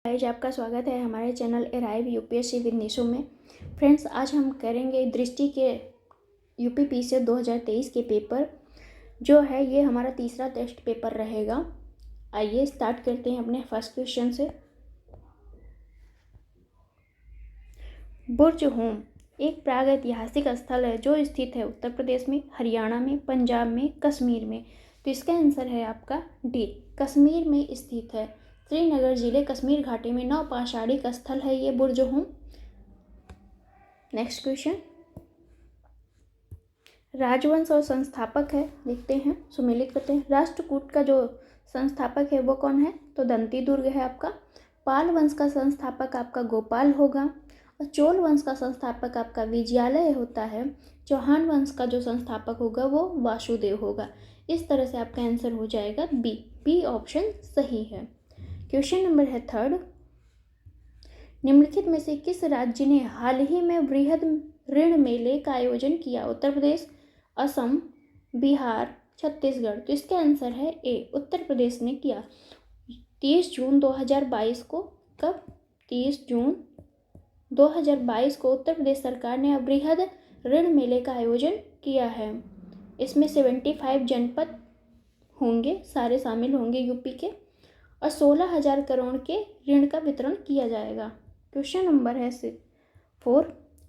Guys, आपका स्वागत है हमारे channel arrive UPSC with Nishu में। फ्रेंड्स, आज हम करेंगे दृष्टि के यूपीपीसीएस 2023 के पेपर जो है ये हमारा तीसरा टेस्ट पेपर रहेगा। आइए स्टार्ट करते हैं अपने फर्स्ट क्वेश्चन से। बुर्ज होम एक प्रागैतिहासिक स्थल है जो स्थित है उत्तर प्रदेश में, हरियाणा में, पंजाब में, कश्मीर में। तो इसका आंसर है आपका डी, कश्मीर में स्थित है। श्रीनगर जिले कश्मीर घाटी में नवपाषाणिक स्थल है ये बुर्ज होम। नेक्स्ट क्वेश्चन, राजवंश और संस्थापक है, देखते हैं, सुमेलित करते हैं। राष्ट्रकूट का जो संस्थापक है वो कौन है? तो दंती दुर्ग है आपका। पाल वंश का संस्थापक आपका गोपाल होगा और चोल वंश का संस्थापक आपका विजयालय होता है। चौहान वंश का जो संस्थापक होगा वो वासुदेव होगा। इस तरह से आपका आंसर हो जाएगा बी। बी ऑप्शन सही है। क्वेश्चन नंबर है थर्ड, निम्नलिखित में से किस राज्य ने हाल ही में वृहद ऋण मेले का आयोजन किया? उत्तर प्रदेश, असम, बिहार, छत्तीसगढ़। तो इसका आंसर है ए, उत्तर प्रदेश ने किया। 30 जून 2022 को, कब? 30 जून 2022 को उत्तर प्रदेश सरकार ने वृहद ऋण मेले का आयोजन किया है। इसमें 75 जनपद होंगे, सारे शामिल होंगे यूपी के, और 16,000 करोड़ के ऋण का वितरण किया जाएगा। क्वेश्चन नंबर है 4,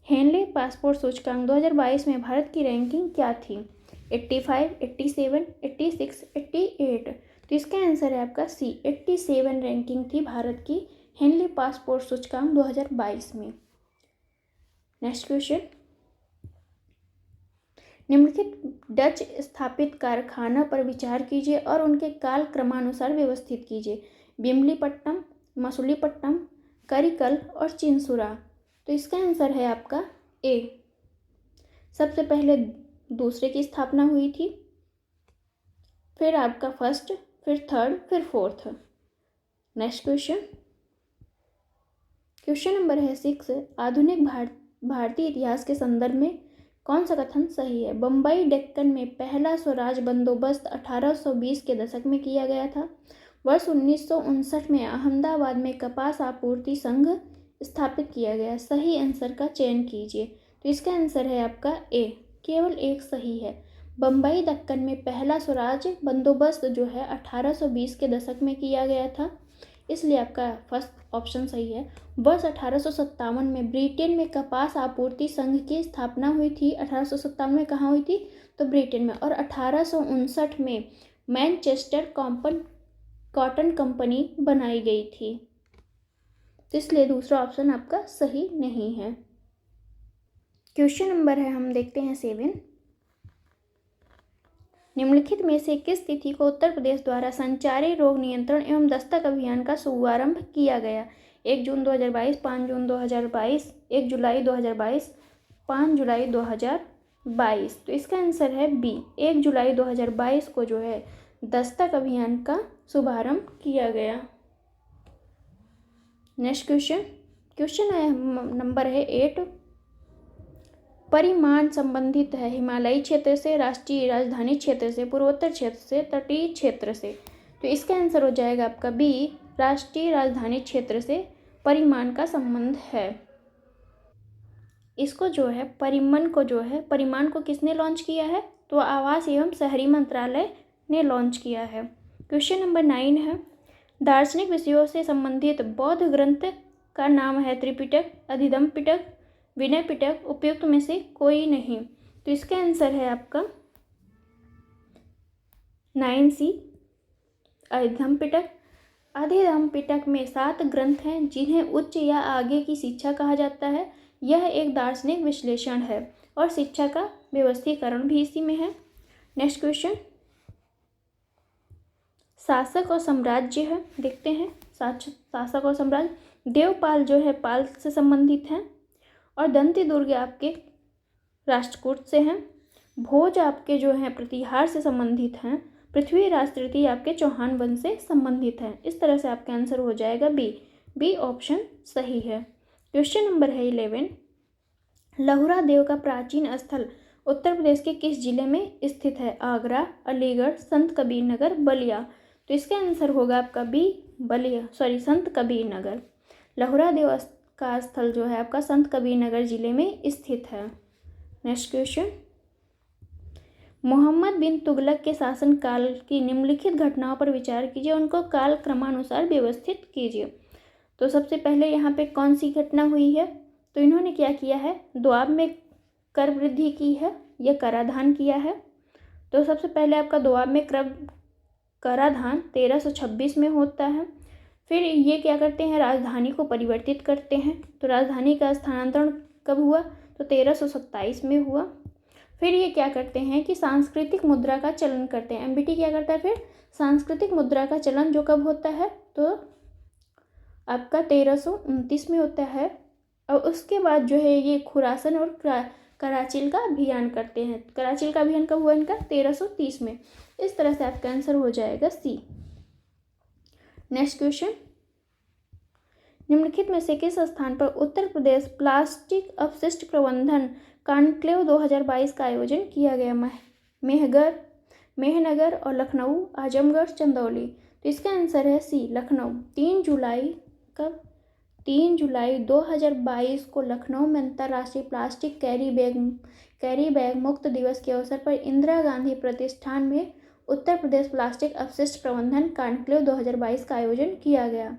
हेनले पासपोर्ट सूचकांक 2022 में भारत की रैंकिंग क्या थी? 85, 87, 86, 88। तो इसका आंसर है आपका सी, 87 रैंकिंग थी भारत की हेनले पासपोर्ट सूचकांक 2022 में। नेक्स्ट क्वेश्चन, निम्नलिखित डच स्थापित कारखाना पर विचार कीजिए और उनके काल क्रमानुसार व्यवस्थित कीजिए। बिमलीपट्टनम, मसूलीपट्टनम, करिकल और चिंसुरा। तो इसका आंसर है आपका ए। सबसे पहले दूसरे की स्थापना हुई थी, फिर आपका फर्स्ट, फिर थर्ड, फिर fourth. Next question, question number है 6, आधुनिक भारतीय इतिहास के संदर्भ में कौन सा कथन सही है? बम्बई डेक्कन में पहला स्वराज बंदोबस्त 1820 के दशक में किया गया था। वर्ष 1959 में अहमदाबाद में कपास आपूर्ति संघ स्थापित किया गया। सही आंसर का चयन कीजिए। तो इसका आंसर है आपका ए, केवल एक सही है। बम्बई दक्कन में पहला स्वराज बंदोबस्त जो है 1820 के दशक में किया गया था, इसलिए आपका फर्स्ट ऑप्शन सही है। वर्ष 1857 में ब्रिटेन में कपास आपूर्ति संघ की स्थापना हुई थी। 1857 में कहाँ हुई थी? तो ब्रिटेन में। और 1859 में मैनचेस्टर कॉटन कंपनी बनाई गई थी। तो इसलिए दूसरा ऑप्शन आपका सही नहीं है। क्वेश्चन नंबर है, हम देखते हैं 7, निम्नलिखित में से किस तिथि को उत्तर प्रदेश द्वारा संचारी रोग नियंत्रण एवं दस्तक अभियान का शुभारंभ किया गया? 1 जून 2022, 5 जून 2022, 1 जुलाई 2022, 5 जुलाई 2022। तो इसका आंसर है बी, 1 जुलाई 2022 को जो है दस्तक अभियान का शुभारंभ किया गया। नेक्स्ट क्वेश्चन, क्वेश्चन नंबर है 8, परिमाण संबंधित है हिमालयी क्षेत्र से, राष्ट्रीय राजधानी क्षेत्र से, पूर्वोत्तर क्षेत्र से, तटीय क्षेत्र से। तो इसका आंसर हो जाएगा आपका बी, राष्ट्रीय राजधानी क्षेत्र से परिमाण का संबंध है। इसको जो है परिमाण को किसने लॉन्च किया है? तो आवास एवं शहरी मंत्रालय ने लॉन्च किया है। क्वेश्चन नंबर 9 है, दार्शनिक विषयों से संबंधित बौद्ध ग्रंथ का नाम है त्रिपिटक, अधिधम्म पिटक, विनय पिटक, उपयुक्त में से कोई नहीं। तो इसका आंसर है आपका 9C, अधिधम्म पिटक। अधिधम्म पिटक में 7 ग्रंथ हैं जिन्हें उच्च या आगे की शिक्षा कहा जाता है। यह एक दार्शनिक विश्लेषण है और शिक्षा का व्यवस्थीकरण भी इसी में है। नेक्स्ट क्वेश्चन, शासक और साम्राज्य है, देखते हैं। शासक और साम्राज्य, देवपाल जो है पाल से संबंधित हैं, और दंती दुर्ग आपके राष्ट्रकूट से हैं। भोज आपके जो हैं प्रतिहार से संबंधित हैं। पृथ्वीराज तृतीय आपके चौहान वंश से संबंधित हैं। इस तरह से आपका आंसर हो जाएगा बी। बी ऑप्शन सही है। क्वेश्चन नंबर है 11, लहुरा देव का प्राचीन स्थल उत्तर प्रदेश के किस जिले में स्थित है? आगरा, अलीगढ़, संत कबीर नगर, बलिया। तो इसका आंसर होगा आपका बी, संत कबीर नगर। लहुरा देव का स्थल जो है आपका संत कबीर नगर जिले में स्थित है। नेक्स्ट क्वेश्चन, मोहम्मद बिन तुगलक के शासनकाल की निम्नलिखित घटनाओं पर विचार कीजिए, उनको काल क्रमानुसार व्यवस्थित कीजिए। तो सबसे पहले यहाँ पे कौन सी घटना हुई है, तो इन्होंने क्या किया है, दोआब में कर वृद्धि की है या कराधान किया है। तो सबसे पहले आपका दोआब में कराधान 1326 में होता है। फिर ये क्या करते हैं, राजधानी को परिवर्तित करते हैं। तो राजधानी का स्थानांतरण कब हुआ, तो 1327 में हुआ। फिर ये क्या करते हैं कि सांस्कृतिक मुद्रा का चलन करते हैं। एमबीटी क्या करता है, फिर सांस्कृतिक मुद्रा का चलन जो कब होता है, तो आपका 1329 में होता है। और उसके बाद जो है ये खुरासन और कराचिल का अभियान करते हैं। कराचिल का अभियान कब हुआ इनका, 1330 में। इस तरह से आपका आंसर हो जाएगा सी। नेक्स्ट क्वेश्चन, निम्नलिखित में से किस स्थान पर उत्तर प्रदेश प्लास्टिक अपशिष्ट प्रबंधन कॉन्क्लेव 2022 का आयोजन किया गया। मेहनगर और लखनऊ, आजमगढ़, चंदौली। तो इसका आंसर है सी, लखनऊ। 3 जुलाई 2022 को लखनऊ में अंतर्राष्ट्रीय प्लास्टिक कैरी बैग मुक्त दिवस के अवसर पर इंदिरा गांधी प्रतिष्ठान में उत्तर प्रदेश प्लास्टिक अपशिष्ट प्रबंधन कॉन्क्लेव 2022 का आयोजन किया गया।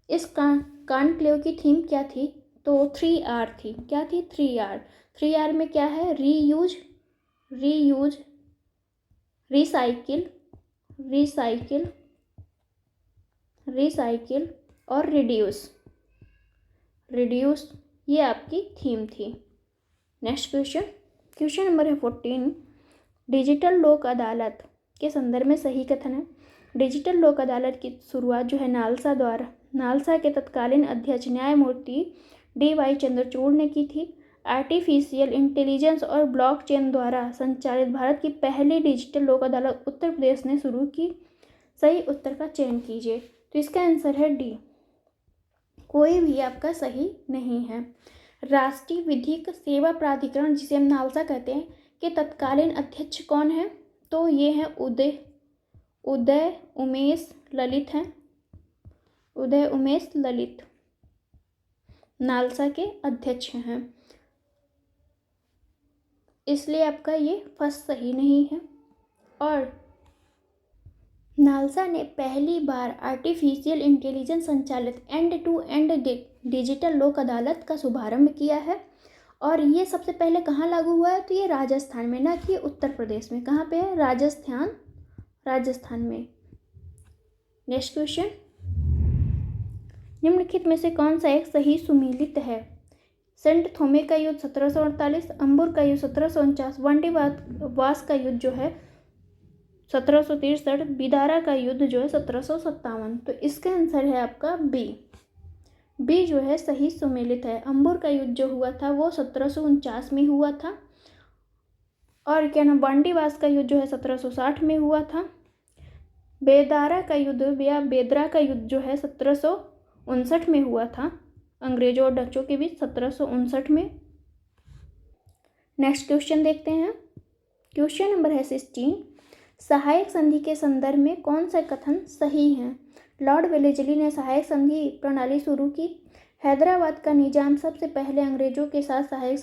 इस कॉन्क्लेव की थीम क्या थी, तो 3R थी। क्या थी, 3R। 3R में क्या है, रीयूज, रिसाइकिल और रिड्यूस, ये आपकी थीम थी। नेक्स्ट क्वेश्चन नंबर है 14, डिजिटल लोक अदालत के संदर्भ में सही कथन है। डिजिटल लोक अदालत की शुरुआत जो है नालसा के तत्कालीन अध्यक्ष न्यायमूर्ति DY चंद्रचूड़ ने की थी। आर्टिफिशियल इंटेलिजेंस और ब्लॉकचेन द्वारा संचालित भारत की पहली डिजिटल लोक अदालत उत्तर प्रदेश ने शुरू की। सही उत्तर का चयन कीजिए। तो इसका आंसर है डी, कोई भी आपका सही नहीं है। राष्ट्रीय विधिक सेवा प्राधिकरण, जिसे हम नालसा कहते हैं, के तत्कालीन अध्यक्ष कौन है, तो ये हैं उदय उमेश ललित नालसा के अध्यक्ष हैं। इसलिए आपका ये फर्स्ट सही नहीं है। और नालसा ने पहली बार आर्टिफिशियल इंटेलिजेंस संचालित एंड टू एंड डिजिटल लोक अदालत का शुभारंभ किया है। और ये सबसे पहले कहाँ लागू हुआ है, तो ये राजस्थान में, ना कि उत्तर प्रदेश में। कहाँ पे है, राजस्थान में। नेक्स्ट क्वेश्चन, निम्नलिखित में से कौन सा एक सही सुमेलित है। सेंट थोमे का युद्ध 1748, अंबुर का युद्ध 1749, वांडीवास का युद्ध जो है 1763, बिदारा का युद्ध जो है 1757। तो इसका आंसर है आपका बी जो है सही सुमेलित है। अंबुर का युद्ध जो हुआ था वो 1749 में हुआ था। और क्या नाम, वांडीवास का युद्ध जो है 1760 में हुआ था। बेदारा का युद्ध या बेदरा का युद्ध जो है 1759 में हुआ था, अंग्रेजों और डचों के बीच 1759 में। नेक्स्ट क्वेश्चन देखते हैं। क्वेश्चन नंबर है 16, सहायक संधि के संदर्भ में कौन सा कथन सही है। लॉर्ड वेलेस्ली ने सहायक संधि प्रणाली शुरू की। हैदराबाद का निजाम सबसे पहले अंग्रेजों के साथ सहायक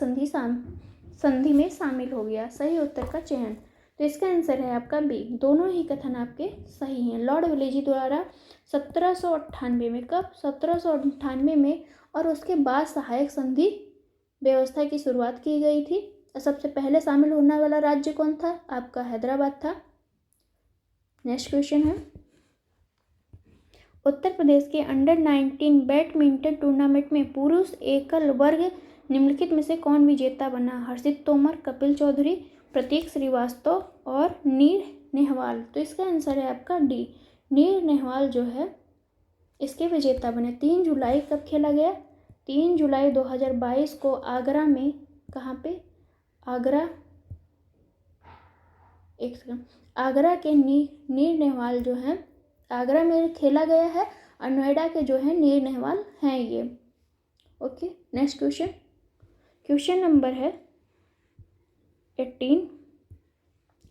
संधि में शामिल हो गया। सही उत्तर का चयन। तो इसका आंसर है आपका बी, दोनों ही कथन आपके सही हैं। लॉर्ड वेलेस्ली द्वारा 1798 में, कब, 1798 में, और उसके बाद सहायक संधि व्यवस्था की शुरुआत की गई थी। सबसे पहले शामिल होने वाला राज्य कौन था, आपका हैदराबाद था। नेक्स्ट क्वेश्चन है, उत्तर प्रदेश के अंडर 19 बैडमिंटन टूर्नामेंट में पुरुष एकल वर्ग निम्नलिखित में से कौन विजेता बना। हर्षित तोमर, कपिल चौधरी, प्रतीक श्रीवास्तव और नीर नेहवाल। तो इसका आंसर है आपका डी, नीर नेहवाल जो है इसके विजेता बने। 3 जुलाई कब खेला गया, 3 जुलाई 2022 को आगरा में, कहाँ पे, आगरा के नीर नेहवाल जो है आगरा में खेला गया है। और नोएडा के जो है नीर नेहवाल हैं ये। ओके, नेक्स्ट क्वेश्चन नंबर है 18,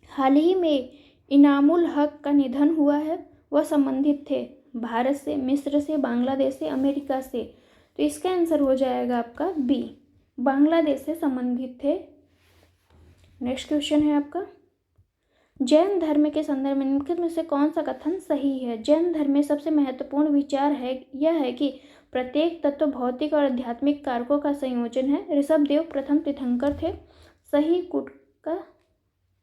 हाल ही में इनामुल हक का निधन हुआ है। वह संबंधित थे भारत से, मिस्र से, बांग्लादेश से, अमेरिका से। तो इसका आंसर हो जाएगा आपका बी, बांग्लादेश से संबंधित थे। नेक्स्ट क्वेश्चन है आपका, जैन धर्म के संदर्भ में निम्नलिखित में से कौन सा कथन सही है? जैन धर्म में सबसे महत्वपूर्ण विचार है यह है कि प्रत्येक तत्व भौतिक और आध्यात्मिक कारकों का संयोजन है। ऋषभदेव प्रथम तीर्थंकर थे। सही कूट का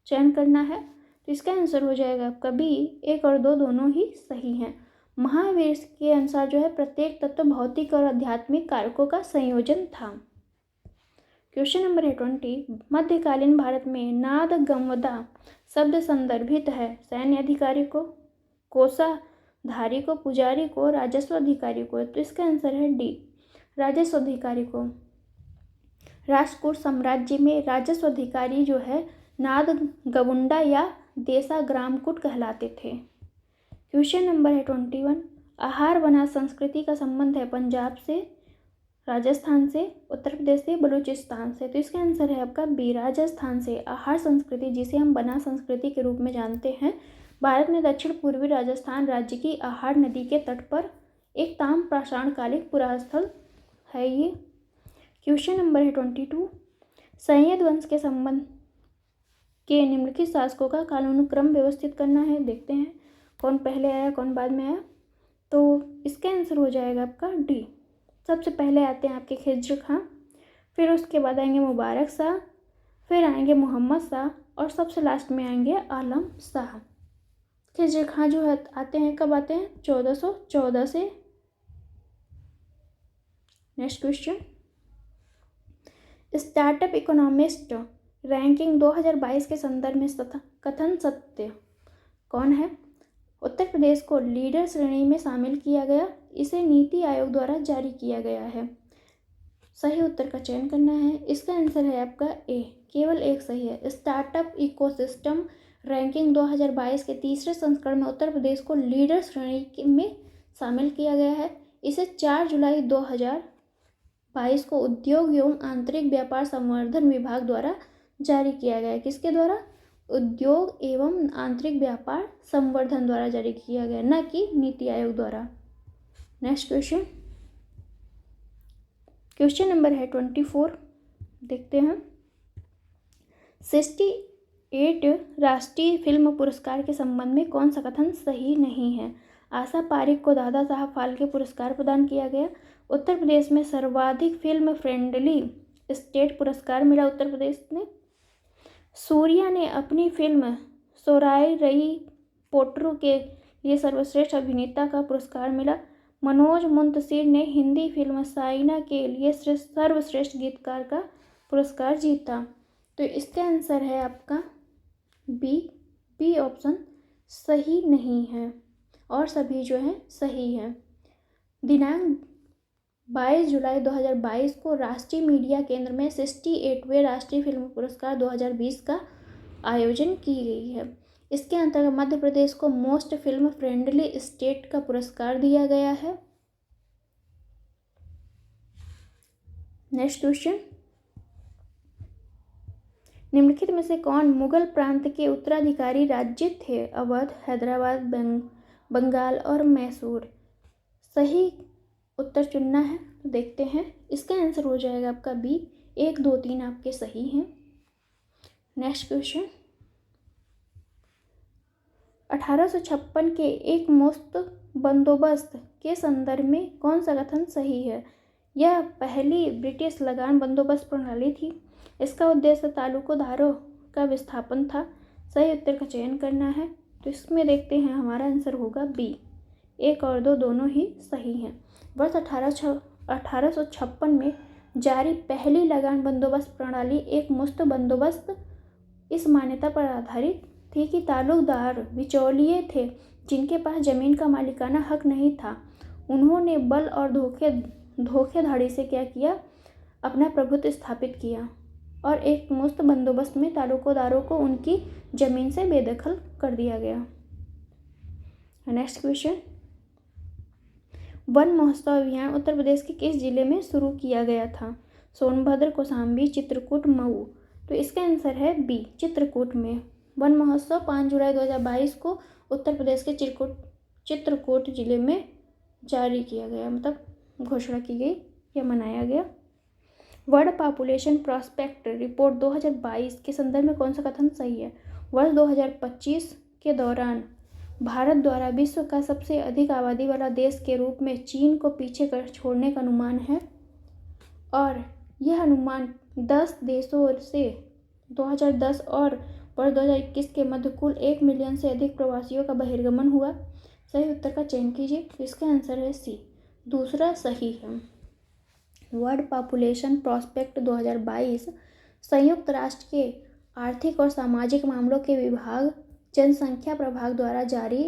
चयन करना है। तो इसका आंसर हो जाएगा आपका बी, 1 और 2 दोनों ही सही हैं। महावीर के अनुसार जो है प्रत्येक तत्व भौतिक और आध्यात्मिक कारकों का संयोजन था। क्वेश्चन नंबर है 20, मध्यकालीन भारत में नाद गंवदा शब्द संदर्भित है सैन्य अधिकारी को, कोषाधारी को, पुजारी को, राजस्व अधिकारी को। तो इसका आंसर है डी, राजस्व अधिकारी को। राष्ट्रकूट साम्राज्य में राजस्व अधिकारी जो है नाद गवुंडा या देसा ग्रामकूट कहलाते थे। क्वेश्चन नंबर है 21, आहार वनाज संस्कृति का संबंध है पंजाब से, राजस्थान से, उत्तर प्रदेश से, बलूचिस्तान से। तो इसका आंसर है आपका बी, राजस्थान से। आहार संस्कृति जिसे हम बना संस्कृति के रूप में जानते हैं, भारत में दक्षिण पूर्वी राजस्थान राज्य की आहार नदी के तट पर एक ताम पाषाणकालिक पुरास्थल है ये। क्वेश्चन नंबर है 22, सैयद वंश के संबंध के निम्नलिखित शासकों का कालानुक्रम व्यवस्थित करना है। देखते हैं कौन पहले आया कौन बाद में आया। तो इसका आंसर हो जाएगा आपका डी, सबसे पहले आते हैं आपके खिज्र खां, फिर उसके बाद आएंगे मुबारक शाह, फिर आएंगे मोहम्मद शाह और सबसे लास्ट में आएंगे आलम शाह। खिज्र खां जो है आते हैं कब आते हैं? 1414 से। Next question, startup economist ranking 2022 के संदर्भ में कथन सत्य कौन है? उत्तर प्रदेश को लीडर श्रेणी में शामिल किया गया। इसे नीति आयोग द्वारा जारी किया गया है। सही उत्तर का चयन करना है। इसका आंसर है आपका ए, केवल एक सही है। स्टार्टअप इकोसिस्टम रैंकिंग 2022 के तीसरे संस्करण में उत्तर प्रदेश को लीडर श्रेणी में शामिल किया गया है। इसे 4 जुलाई 2022 को उद्योग एवं आंतरिक व्यापार संवर्धन विभाग द्वारा जारी किया गया है। किसके द्वारा? उद्योग एवं आंतरिक व्यापार संवर्धन द्वारा जारी किया गया, न कि नीति आयोग द्वारा। नेक्स्ट क्वेश्चन, क्वेश्चन नंबर है 24, देखते हैं। 68 राष्ट्रीय फिल्म पुरस्कार के संबंध में कौन सा कथन सही नहीं है? आशा पारिक को दादा साहब फाल्के पुरस्कार प्रदान किया गया। उत्तर प्रदेश में सर्वाधिक फिल्म फ्रेंडली स्टेट पुरस्कार मिला उत्तर प्रदेश ने। सूर्या ने अपनी फिल्म सोराई रई पोट्रू के लिए सर्वश्रेष्ठ अभिनेता का पुरस्कार मिला। मनोज मुंतशिर ने हिंदी फिल्म साइना के लिए सर्वश्रेष्ठ गीतकार का पुरस्कार जीता। तो इसका आंसर है आपका बी ऑप्शन सही नहीं है और सभी जो है सही है। दिनांक 22 जुलाई 2022 को राष्ट्रीय मीडिया केंद्र में 68वें राष्ट्रीय फिल्म पुरस्कार 2020 का आयोजन की गई है। इसके अंतर्गत मध्य प्रदेश को मोस्ट फिल्म फ्रेंडली स्टेट का पुरस्कार दिया गया है। नेक्स्ट क्वेश्चन, निम्नलिखित में से कौन मुगल प्रांत के उत्तराधिकारी राज्य थे? अवध, हैदराबाद, बंगाल और मैसूर। सही उत्तर चुनना है। तो देखते हैं, इसका आंसर हो जाएगा आपका बी, 1, 2, 3 आपके सही हैं। नेक्स्ट क्वेश्चन, 1856 के एक मुश्त बंदोबस्त के संदर्भ में कौन सा कथन सही है? यह पहली ब्रिटिश लगान बंदोबस्त प्रणाली थी। इसका उद्देश्य तालुकोदारों का विस्थापन था। सही उत्तर का चयन करना है। तो इसमें देखते हैं, हमारा आंसर होगा बी, 1 और 2 दोनों ही सही हैं। वर्ष 1856 में जारी पहली लगान बंदोबस्त प्रणाली एक मुश्त बंदोबस्त इस मान्यता पर आधारित थी कि तालुकदार बिचौलिए थे जिनके पास जमीन का मालिकाना हक नहीं था। उन्होंने बल और धोखेधड़ी से क्या किया? अपना प्रभुत्व स्थापित किया और एक मुश्त बंदोबस्त में तालुकदारों को उनकी जमीन से बेदखल कर दिया गया। नेक्स्ट क्वेश्चन, वन महोत्सव अभियान उत्तर प्रदेश के किस जिले में शुरू किया गया था? सोनभद्र, कौशाम्बी, चित्रकूट, मऊ। तो इसका आंसर है बी, चित्रकूट में। वन महोत्सव 5 जुलाई 2022 को उत्तर प्रदेश के चित्रकूट जिले में जारी किया गया, मतलब घोषणा की गई या मनाया गया। वर्ल्ड पॉपुलेशन प्रॉस्पेक्ट रिपोर्ट 2022 के संदर्भ में कौन सा कथन सही है? वर्ष 2025 के दौरान भारत द्वारा विश्व का सबसे अधिक आबादी वाला देश के रूप में चीन को पीछे कर छोड़ने का अनुमान है, और यह अनुमान 10 देशों से 2010 और वर्ष 2021 के मध्य कुल 1 मिलियन से अधिक प्रवासियों का बहिर्गमन हुआ। सही उत्तर का चयन कीजिए। तो इसका आंसर है सी, दूसरा सही है। वर्ल्ड पॉपुलेशन प्रॉस्पेक्ट 2022 संयुक्त राष्ट्र के आर्थिक और सामाजिक मामलों के विभाग जनसंख्या प्रभाग द्वारा जारी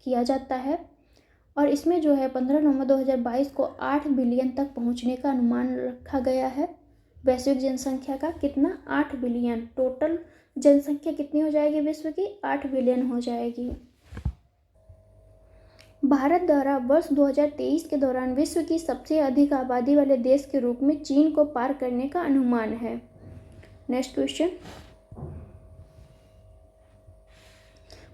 किया जाता है, और इसमें जो है 15 नवंबर 2022 को 8 बिलियन तक पहुंचने का अनुमान रखा गया है। वैश्विक जनसंख्या का कितना? 8 बिलियन। टोटल जनसंख्या कितनी हो जाएगी विश्व की? 8 बिलियन हो जाएगी। भारत द्वारा वर्ष 2023 के दौरान विश्व की सबसे अधिक आबादी वाले देश के रूप में चीन को पार करने का अनुमान है। नेक्स्ट क्वेश्चन,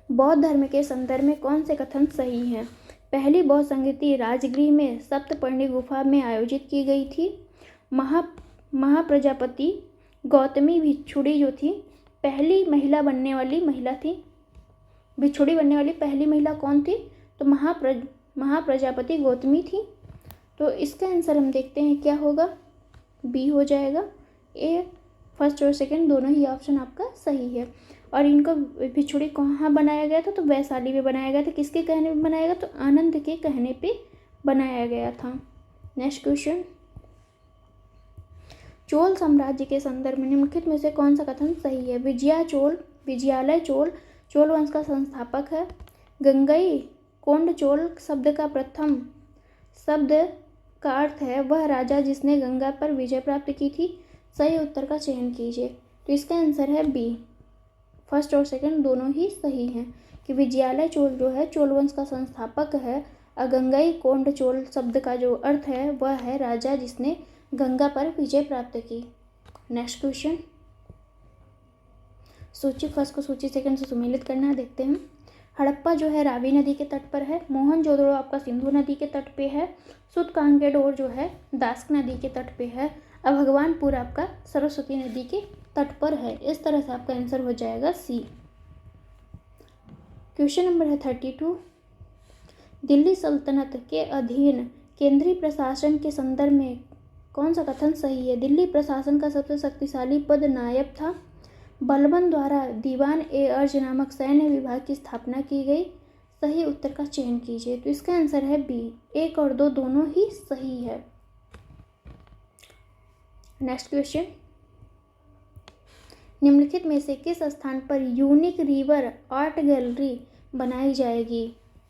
बौद्ध धर्म के संदर्भ में कौन से कथन सही हैं? पहली बौद्ध संगीति राजगृह में सप्तपर्णी गुफा में आयोजित की गई थी। महाप्रजापति गौतमी भिक्षुड़ी जो थी पहली महिला बनने वाली महिला थी। भिक्षुड़ी बनने वाली पहली महिला कौन थी? तो महाप्रजापति गौतमी थी। तो इसका आंसर हम देखते हैं क्या होगा, बी हो जाएगा। ए फर्स्ट और सेकंड दोनों ही ऑप्शन आपका सही है। और इनको भिक्षुड़ी कहाँ बनाया गया था? तो वैशाली में बनाया गया था। किसके कहने पे बनाया गया? तो आनंद के कहने पे बनाया गया था। नेक्स्ट क्वेश्चन, चोल साम्राज्य के संदर्भ में निम्नलिखित में से कौन सा कथन सही है? विजयालय चोल चोल वंश का संस्थापक है। गंगई कोंड चोल शब्द का प्रथम शब्द का अर्थ है वह राजा जिसने गंगा पर विजय प्राप्त की थी। सही उत्तर का चयन कीजिए। तो इसका आंसर है बी, फर्स्ट और सेकंड दोनों ही सही हैं कि विजयालय चोल जो है चोल वंश का संस्थापक है। और गंगई कोंड चोल शब्द का जो अर्थ है वह है राजा जिसने गंगा पर विजय प्राप्त की। नेक्स्ट क्वेश्चन, सूची फर्स्ट को सूची सेकंड से सुमेलित करना है, देखते हैं। हड़प्पा जो है रावी नदी के तट पर है। मोहनजोदड़ो आपका सिंधु नदी के तट पे है। सुतकांगेडोर जो है दास्क नदी के तट पे है। अब भगवानपुर आपका सरस्वती नदी के तट पर है। इस तरह से आपका आंसर हो जाएगा सी। क्वेश्चन नंबर है 32, दिल्ली सल्तनत के अधीन केंद्रीय प्रशासन के संदर्भ में कौन सा कथन सही है? दिल्ली प्रशासन का सबसे शक्तिशाली पद नायब था। बलबन द्वारा दीवान ए अर्ज नामक सैन्य विभाग की स्थापना की गई। सही उत्तर का चयन कीजिए। तो इसका आंसर है बी, 1 और 2 दोनों ही सही है। नेक्स्ट क्वेश्चन, निम्नलिखित में से किस स्थान पर यूनिक रिवर आर्ट गैलरी बनाई जाएगी?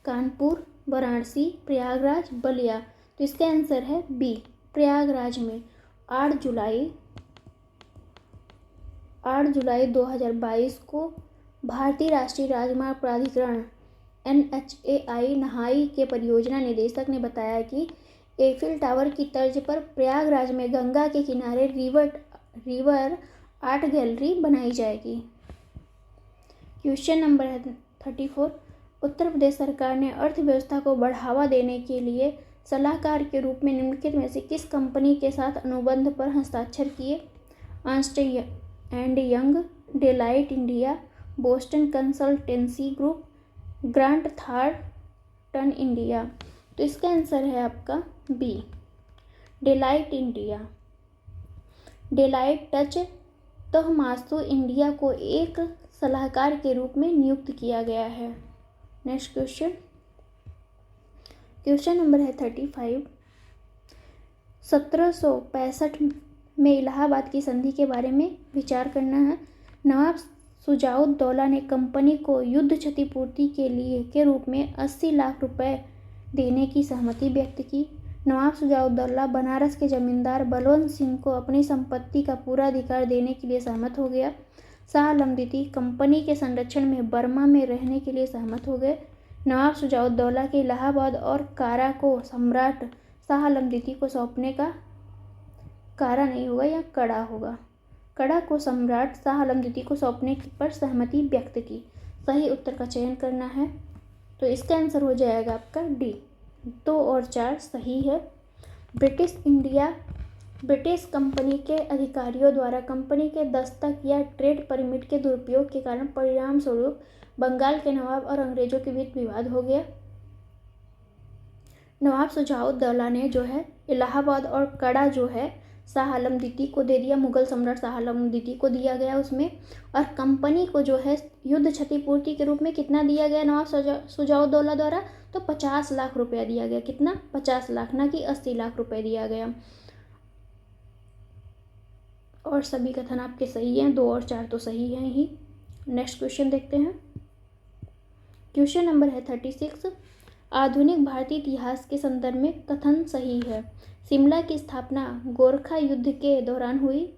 कानपुर, वाराणसी, प्रयागराज, बलिया। तो इसका आंसर है बी, प्रयागराज में 8 जुलाई 2022 को भारतीय राष्ट्रीय राजमार्ग प्राधिकरण NHAI नहाई के परियोजना निदेशक ने बताया कि एफिल टावर की तर्ज पर प्रयागराज में गंगा के किनारे रिवर आर्ट गैलरी बनाई जाएगी। क्वेश्चन नंबर है 34, उत्तर प्रदेश सरकार ने अर्थव्यवस्था को बढ़ावा देने के लिए सलाहकार के रूप में निम्नलिखित में से किस कंपनी के साथ अनुबंध पर हस्ताक्षर किए? Ernst and Young, Deloitte India, Boston consultancy group, Grant Thornton India. तो इसका आंसर है आपका B, Deloitte India. Deloitte Touche Tohmatsu India को एक सलाहकार के रूप में नियुक्त किया गया है। नेक्स्ट क्वेश्चन, क्वेश्चन नंबर है 35, 1765 में इलाहाबाद की संधि के बारे में विचार करना है। नवाब शुजाउद्दौला ने कंपनी को युद्ध क्षतिपूर्ति के रूप में 80 लाख रुपए देने की सहमति व्यक्त की। नवाब शुजाउद्दौला बनारस के जमींदार बलवंत सिंह को अपनी संपत्ति का पूरा अधिकार देने के लिए सहमत हो गया। शाह आलम द्वितीय कंपनी के संरक्षण में बर्मा में रहने के लिए सहमत हो गए। नवाब शुजाउद्दौला के इलाहाबाद और कारा को सम्राट शाह आलम द्वितीय को सौंपने का, कारा नहीं होगा या कड़ा होगा, कड़ा को सम्राट शाह आलम द्वितीय को सौंपने पर सहमति व्यक्त की। सही उत्तर का चयन करना है। तो इसका आंसर हो जाएगा आपका डी। 2 और 4 सही है। ब्रिटिश कंपनी के अधिकारियों द्वारा कंपनी के दस्तक या ट्रेड परमिट के दुरुपयोग के कारण परिणाम स्वरूप बंगाल के नवाब और अंग्रेजों के बीच विवाद हो गया। नवाब शुजाउद्दौला ने जो है इलाहाबाद और कड़ा जो है शाह आलम द्वितीय को दे दिया, मुगल सम्राट शाह आलम द्वितीय को दिया गया उसमें। और कंपनी को जो है युद्ध क्षतिपूर्ति के रूप में कितना दिया गया नवाब शुजाउद्दौला द्वारा? तो 50 लाख रुपया दिया गया। कितना? 50 लाख, ना कि 80 लाख रुपए दिया गया। और सभी कथन आपके सही हैं, 2 और 4 तो सही हैं ही। नेक्स्ट क्वेश्चन देखते हैं। क्वेश्चन नंबर है 36। आधुनिक भारतीय इतिहास के संदर्भ में कथन सही है। शिमला की स्थापना गोरखा युद्ध के दौरान हुई।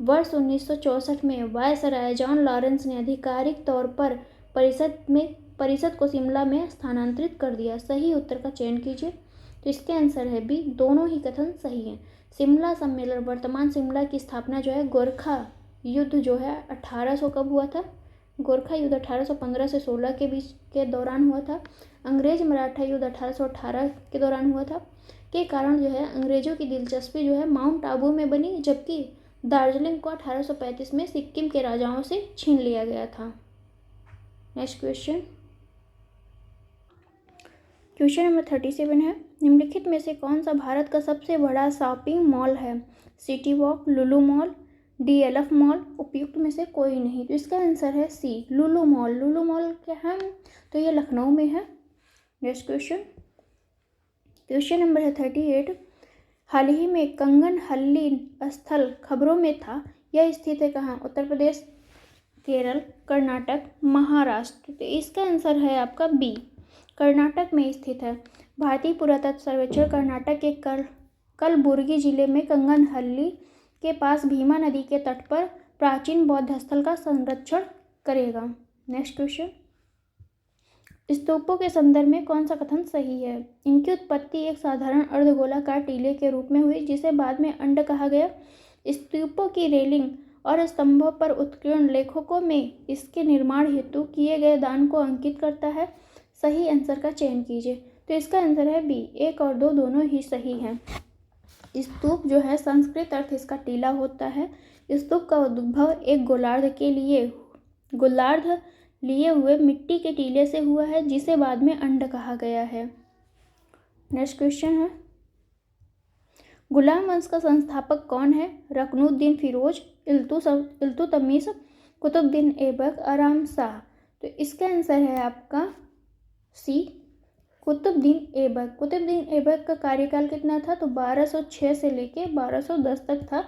वर्ष 1964 में वायसराय जॉन लॉरेंस ने आधिकारिक तौर पर परिषद को शिमला में स्थानांतरित कर दिया। सही उत्तर का चयन कीजिए। तो इसके आंसर है बी, दोनों ही कथन सही हैं। शिमला सम्मेलन, वर्तमान शिमला की स्थापना जो है गोरखा युद्ध जो है 1800 कब हुआ था? गोरखा युद्ध 1815 से 16 के बीच के दौरान हुआ था। अंग्रेज मराठा युद्ध 1818 के दौरान हुआ था। के कारण जो है अंग्रेजों की दिलचस्पी जो है माउंट आबू में बनी, जबकि दार्जिलिंग को 1835 में सिक्किम के राजाओं से छीन लिया गया था। नेक्स्ट क्वेश्चन, क्वेश्चन नंबर 37 है। निम्नलिखित में से कौन सा भारत का सबसे बड़ा शॉपिंग मॉल है? सिटी वॉक, लुलु मॉल, DLF मॉल, उपयुक्त में से कोई नहीं। तो इसका आंसर है सी, लुलु मॉल। लुलु मॉल क्या है? तो ये लखनऊ में है। नेक्स्ट क्वेश्चन, क्वेश्चन नंबर है 38। हाल ही में कंगन हल्ली स्थल खबरों में था, यह स्थित है कहाँ? उत्तर प्रदेश, केरल, कर्नाटक, महाराष्ट्र। तो इसका आंसर है आपका बी, कर्नाटक में स्थित है। भारतीय पुरातत्व सर्वेक्षण कर्नाटक के कलबुर्गी जिले में कंगनहल्ली के पास भीमा नदी के तट पर प्राचीन बौद्ध स्थल का संरक्षण करेगा। नेक्स्ट क्वेश्चन, स्तूपों के संदर्भ में कौन सा कथन सही है? इनकी उत्पत्ति एक साधारण अर्धगोलाकार टीले के रूप में हुई, जिसे बाद में अंड कहा गया। स्तूपों की रेलिंग और स्तंभों पर उत्कीर्ण लेखकों में इसके निर्माण हेतु किए गए दान को अंकित करता है। सही आंसर का चयन कीजिए। तो इसका आंसर है बी, 1 और 2 दोनों ही सही हैं। स्तूप जो है संस्कृत अर्थ इसका टीला होता है। स्तूप का उद्भव एक गोलार्ध लिए हुए मिट्टी के टीले से हुआ है, जिसे बाद में अंड कहा गया है। नेक्स्ट क्वेश्चन है, गुलाम वंश का संस्थापक कौन है? रुकनुद्दीन फिरोज, इल्तुतमिश, कुतुबुद्दीन ऐबक, आराम शाह। तो इसका आंसर है आपका सी, कुतुबुद्दीन ऐबक। कुतुबुद्दीन ऐबक का कार्यकाल कितना था? तो 1206 से लेके 1210 तक था।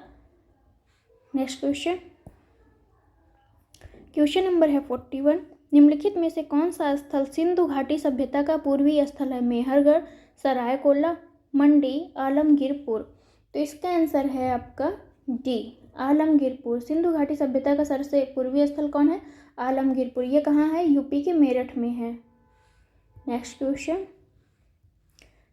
नेक्स्ट क्वेश्चन, क्वेश्चन नंबर है 41। निम्नलिखित में से कौन सा स्थल सिंधु घाटी सभ्यता का पूर्वी स्थल है? मेहरगढ़, सरायकोला, मंडी, आलमगीरपुर। तो इसका आंसर है आपका डी, आलमगीरपुर। सिंधु घाटी सभ्यता का सबसे पूर्वी स्थल कौन है? आलमगीरपुर। ये कहाँ है? यूपी के मेरठ में है। नेक्स्ट क्वेश्चन,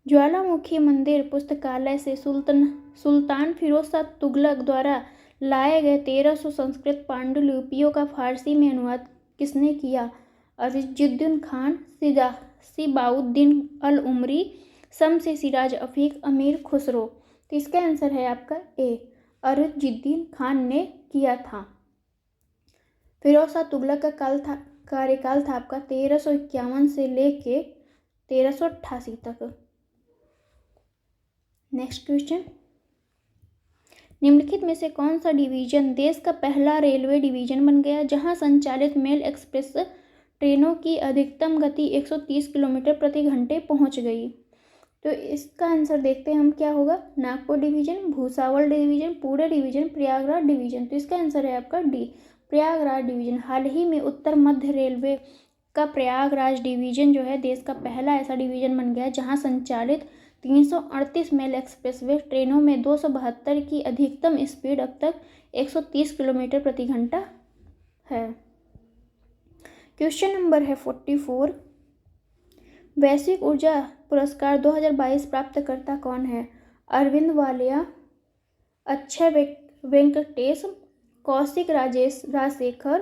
ज्वालामुखी मंदिर पुस्तकालय से सुल्तान फिरोज शाह तुगलक द्वारा लाए गए 1300 संस्कृत पांडुलिपियों का फारसी में अनुवाद किसने किया? अजीजुद्दीन खान, सिबाउद्दीन अल उमरी, शम्स सिराज अफीक, अमीर खुसरो। तो इसका आंसर है आपका ए, अजीजुद्दीन खान ने किया था। फिरोज शाह तुगलक का कार्यकाल था आपका 1351 से लेके 1388 तक। नेक्स्ट क्वेश्चन, निम्नलिखित में से कौन सा डिवीजन देश का पहला रेलवे डिवीजन बन गया, जहां संचालित मेल एक्सप्रेस ट्रेनों की अधिकतम गति 130 किलोमीटर प्रति घंटे पहुंच गई? तो इसका आंसर देखते हैं हम क्या होगा। Nagpur division, Bhusawal division, Pune division, Prayagraj division. तो इसका आंसर है आपका डी, प्रयागराज डिवीजन। हाल ही में उत्तर मध्य रेलवे का प्रयागराज डिवीजन जो है देश का पहला ऐसा डिवीजन बन गया जहां संचालित 338 मेल एक्सप्रेसवे ट्रेनों में 272 की अधिकतम स्पीड अब तक 130 किलोमीटर प्रति घंटा है। क्वेश्चन नंबर है 44। वैश्विक ऊर्जा पुरस्कार 2022 प्राप्तकर्ता कौन है? अरविंद वालिया, अक्षय वेंकटेश, कौशिक राजशेखर,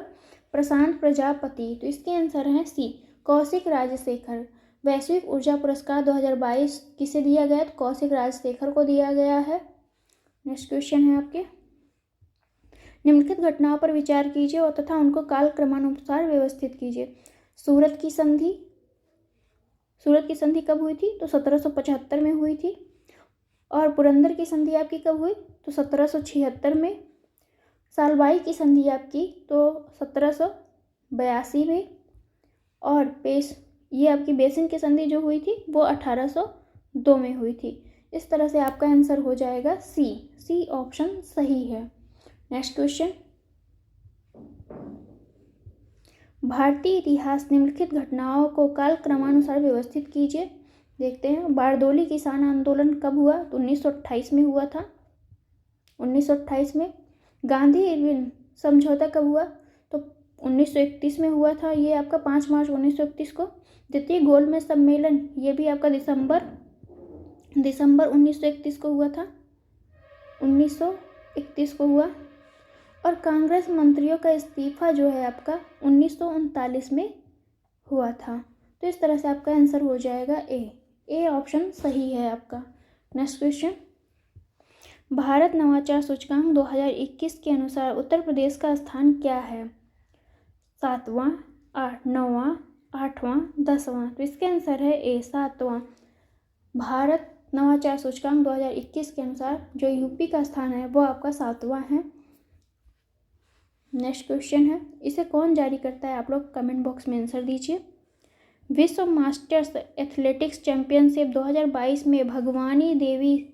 प्रशांत प्रजापति। तो इसके आंसर है सी, कौशिक राजशेखर। वैश्विक ऊर्जा पुरस्कार 2022 किसे दिया गया? तो कौशिक राजशेखर को दिया गया है। नेक्स्ट क्वेश्चन है आपके, निम्नलिखित घटनाओं पर विचार कीजिए और तथा उनको काल क्रमानुसार व्यवस्थित कीजिए। सूरत की संधि कब हुई थी? तो 1775 में हुई थी। और पुरंदर की संधि आपकी कब हुई? तो 1776 में। सालबाई की संधि आपकी तो 1782 में। और ये आपकी बेसिन की संधि जो हुई थी वो 1802 में हुई थी। इस तरह से आपका आंसर हो जाएगा सी ऑप्शन सही है। नेक्स्ट क्वेश्चन, भारतीय इतिहास निम्नलिखित घटनाओं को काल क्रमानुसार व्यवस्थित कीजिए। देखते हैं, बारदोली किसान आंदोलन कब हुआ? तो 1928 में हुआ था। 1928 में। गांधी इरविन समझौता कब हुआ? तो 1931 में हुआ था। ये आपका 5 मार्च 1931 को। द्वितीय गोलमेज सम्मेलन ये भी आपका दिसंबर 1931 को हुआ था। 1931 को हुआ। और कांग्रेस मंत्रियों का इस्तीफा जो है आपका 1939 में हुआ था। तो इस तरह से आपका आंसर हो जाएगा ए ऑप्शन सही है आपका। नेक्स्ट क्वेश्चन, भारत नवाचार सूचकांक 2021 के अनुसार उत्तर प्रदेश का स्थान क्या है? 7वां, 9वां, 8वां, 10वां। तो इसका आंसर है ए 7वां। भारत नवाचार सूचकांक 2021 के अनुसार जो यूपी का स्थान है वो आपका 7वां है। नेक्स्ट क्वेश्चन है, इसे कौन जारी करता है? आप लोग कमेंट बॉक्स में आंसर दीजिए। विश्व मास्टर्स एथलेटिक्स चैंपियनशिप 2022 में भगवानी देवी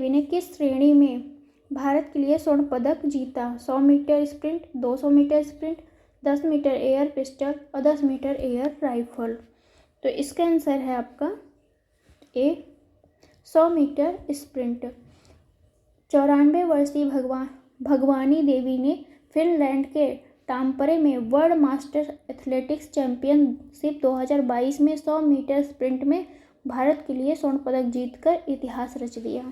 ने किस श्रेणी में भारत के लिए स्वर्ण पदक जीता? 100 metre sprint, 200 metre sprint, 10 metre air pistol और 10 मीटर एयर राइफल। तो इसका आंसर है आपका ए 100 मीटर स्प्रिंट। 94 वर्षीय भगवानी देवी ने फिनलैंड के टाम्परे में वर्ल्ड मास्टर एथलेटिक्स चैंपियनशिप 2022 में 100 मीटर स्प्रिंट में भारत के लिए स्वर्ण पदक जीतकर इतिहास रच दिया।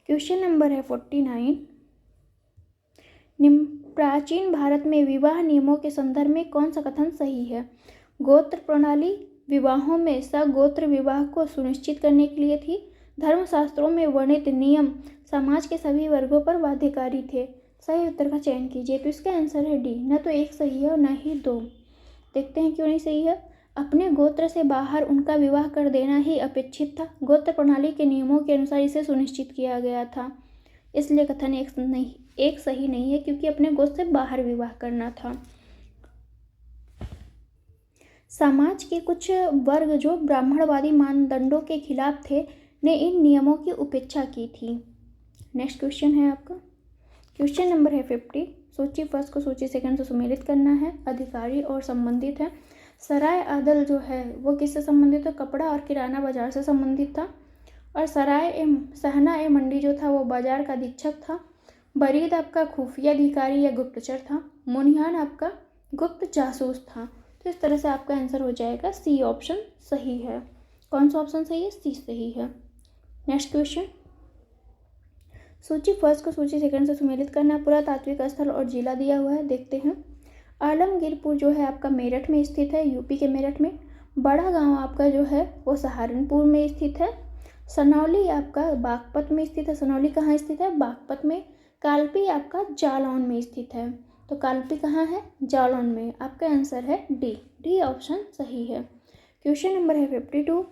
क्वेश्चन नंबर है 49, प्राचीन भारत में विवाह नियमों के संदर्भ में कौन सा कथन सही है? गोत्र प्रणाली विवाहों में सगोत्र विवाह को सुनिश्चित करने के लिए थी। धर्मशास्त्रों में वर्णित नियम समाज के सभी वर्गों पर बाध्यकारी थे। सही उत्तर का चयन कीजिए। तो इसका आंसर है डी। न तो एक सही है और न ही दो। देखते हैं क्यों नहीं सही है। अपने गोत्र से बाहर उनका विवाह कर देना ही अपेक्षित था। गोत्र प्रणाली के नियमों के अनुसार इसे सुनिश्चित किया गया था। इसलिए कथन एक सही नहीं है, क्योंकि अपने गोत्र से बाहर विवाह करना था। समाज के कुछ वर्ग जो ब्राह्मणवादी मानदंडों के खिलाफ थे ने इन नियमों की उपेक्षा की थी। नेक्स्ट क्वेश्चन है आपका, क्वेश्चन नंबर है 50। सूची फर्स्ट को सूची सेकंड से सुमेलित करना है। अधिकारी और संबंधित है। सराय आदल जो है वो किससे संबंधित है? कपड़ा और किराना बाजार से संबंधित था। और सहना ए मंडी जो था वो बाजार का अधीक्षक था। बरीद आपका खुफिया अधिकारी या गुप्तचर था। मुनियान आपका गुप्त जासूस था। तो इस तरह से आपका आंसर हो जाएगा सी ऑप्शन सही है। कौन सा ऑप्शन सही है? सी सही है। नेक्स्ट क्वेश्चन, सूची फर्स्ट को सूची सेकंड से सुमेलित करना। पुरातात्विक स्थल और जिला दिया हुआ है, देखते हैं। आलमगीरपुर जो है आपका मेरठ में स्थित है, यूपी के मेरठ में। बड़ा गांव आपका जो है वो सहारनपुर में स्थित है। सनौली आपका बागपत में स्थित है। सनौली कहाँ स्थित है? बागपत में। कालपी आपका जालौन में स्थित है। तो कालपी कहाँ है? जालौन में। आपका आंसर है डी ऑप्शन सही है। क्वेश्चन नंबर है 52।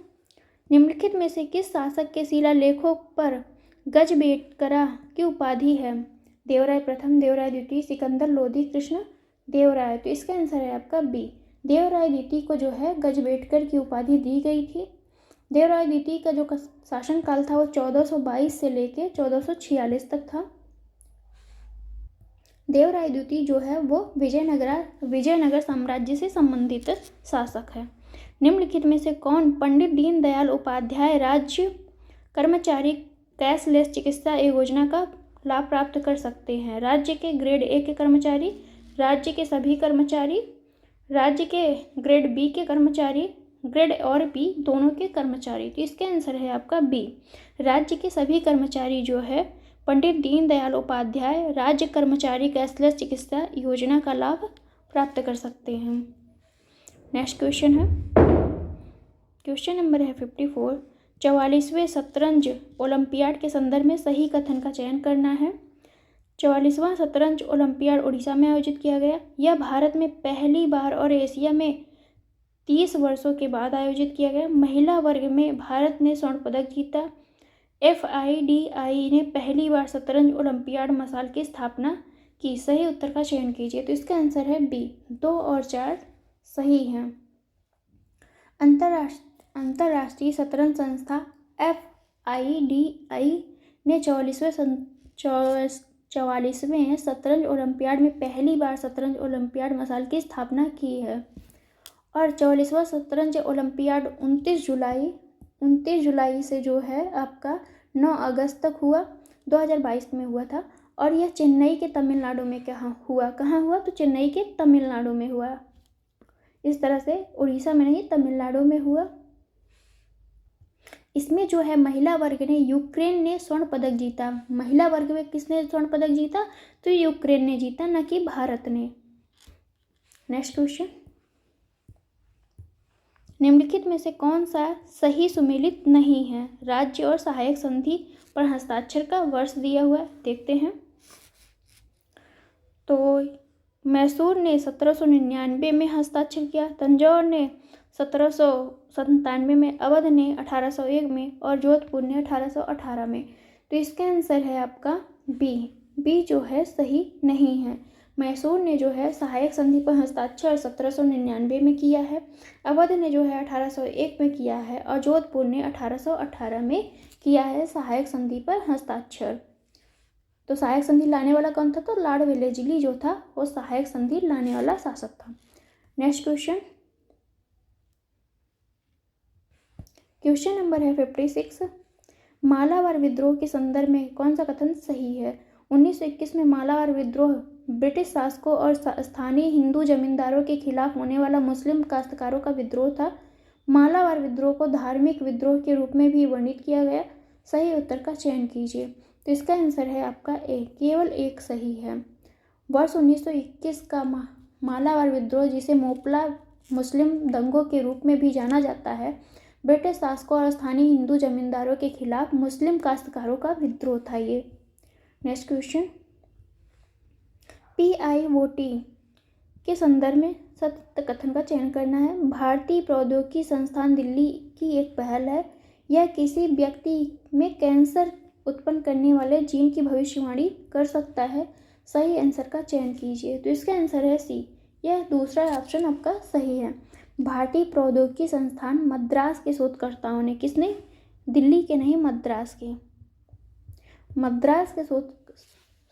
निम्नलिखित में से किस शासक के शिलालेखों पर गजबेटकरा की उपाधि है? देवराय प्रथम, देवराय द्वितीय, सिकंदर लोधी, कृष्ण देवराय। तो इसका आंसर है आपका बी। देवराय द्वितीय को जो है गजबेटकर की उपाधि दी गई थी। देवराय द्वितीय का जो शासनकाल था वो 1422 से लेके 1446 तक था। देवराय द्वितीय जो है वो विजयनगर साम्राज्य से संबंधित शासक है। निम्नलिखित में से कौन पंडित दीनदयाल उपाध्याय राज्य कर्मचारी कैशलेस चिकित्सा योजना का लाभ प्राप्त कर सकते हैं? राज्य के ग्रेड ए के कर्मचारी, राज्य के सभी कर्मचारी, राज्य के ग्रेड बी के कर्मचारी, ग्रेड और बी दोनों के कर्मचारी। तो इसका आंसर है आपका बी। राज्य के सभी कर्मचारी जो है पंडित दीनदयाल उपाध्याय राज्य कर्मचारी कैशलेस चिकित्सा योजना का लाभ प्राप्त कर सकते हैं। नेक्स्ट क्वेश्चन है, क्वेश्चन नंबर है 54। 44वें शतरंज ओलंपियाड के संदर्भ में सही कथन का चयन करना है। 44वां शतरंज ओलंपियाड उड़ीसा में आयोजित किया गया। यह भारत में पहली बार और एशिया में 30 वर्षों के बाद आयोजित किया गया। महिला वर्ग में भारत ने स्वर्ण पदक जीता। FIDI ने पहली बार शतरंज ओलंपियाड मसाल की स्थापना की। सही उत्तर का चयन कीजिए। तो इसका आंसर है बी, 2 और 4 सही हैं। अंतर्राष्ट्रीय शतरंज संस्था FIDI ने 44वें शतरंज ओलंपियाड में पहली बार शतरंज ओलंपियाड मसाल की स्थापना की है। और 44वां शतरंज ओलंपियाड 29 जुलाई से जो है आपका 9 अगस्त तक हुआ, 2022 में हुआ था। और यह चेन्नई के तमिलनाडु में कहाँ हुआ? तो चेन्नई के तमिलनाडु में हुआ। इस तरह से उड़ीसा में नहीं, तमिलनाडु में हुआ। इसमें जो है महिला वर्ग ने यूक्रेन ने स्वर्ण पदक जीता। महिला वर्ग में किसने स्वर्ण पदक जीता? तो यूक्रेन ने जीता, न कि भारत ने। नेक्स्ट क्वेश्चन, निम्नलिखित में से कौन सा सही सुमेलित नहीं है? राज्य और सहायक संधि पर हस्ताक्षर का वर्ष दिया हुआ है, देखते हैं। तो मैसूर ने 1799 में हस्ताक्षर किया, तंजौर ने 1797 में, अवध ने 1801 में और जोधपुर ने 1818 में। तो इसका आंसर है आपका बी जो है सही नहीं है। मैसूर ने जो है सहायक संधि पर हस्ताक्षर 1799 में किया है, अवध ने जो है 1801 में किया है और जोधपुर ने 1818 में किया है सहायक संधि पर हस्ताक्षर। तो सहायक संधि लाने वाला कौन था? तो लॉर्ड वेलेस्ली जो था वो सहायक संधि लाने वाला शासक था। नेक्स्ट क्वेश्चन, क्वेश्चन नंबर है 56। मालाबार विद्रोह के संदर्भ में कौन सा कथन सही है? 1921 में मालाबार विद्रोह ब्रिटिश शासकों और स्थानीय हिंदू जमींदारों के खिलाफ होने वाला मुस्लिम काश्तकारों का विद्रोह था। मालाबार विद्रोह को धार्मिक विद्रोह के रूप में भी वर्णित किया गया। सही उत्तर का चयन कीजिए। तो इसका आंसर है आपका ए, केवल एक सही है। वर्ष 1921 का मालाबार विद्रोह, जिसे मोपला मुस्लिम दंगों के रूप में भी जाना जाता है, ब्रिटिश शासकों और स्थानीय हिंदू जमींदारों के खिलाफ मुस्लिम काश्तकारों का विद्रोह था ये। नेक्स्ट क्वेश्चन, PIOT के संदर्भ में सत्य कथन का चयन करना है। भारतीय प्रौद्योगिकी संस्थान दिल्ली की एक पहल है। यह किसी व्यक्ति में कैंसर उत्पन्न करने वाले जीन की भविष्यवाणी कर सकता है। सही आंसर का चयन कीजिए। तो इसका आंसर है सी, यह दूसरा ऑप्शन आपका सही है। भारतीय प्रौद्योगिकी संस्थान मद्रास के शोधकर्ताओं ने, किसने? दिल्ली के नहीं, मद्रास के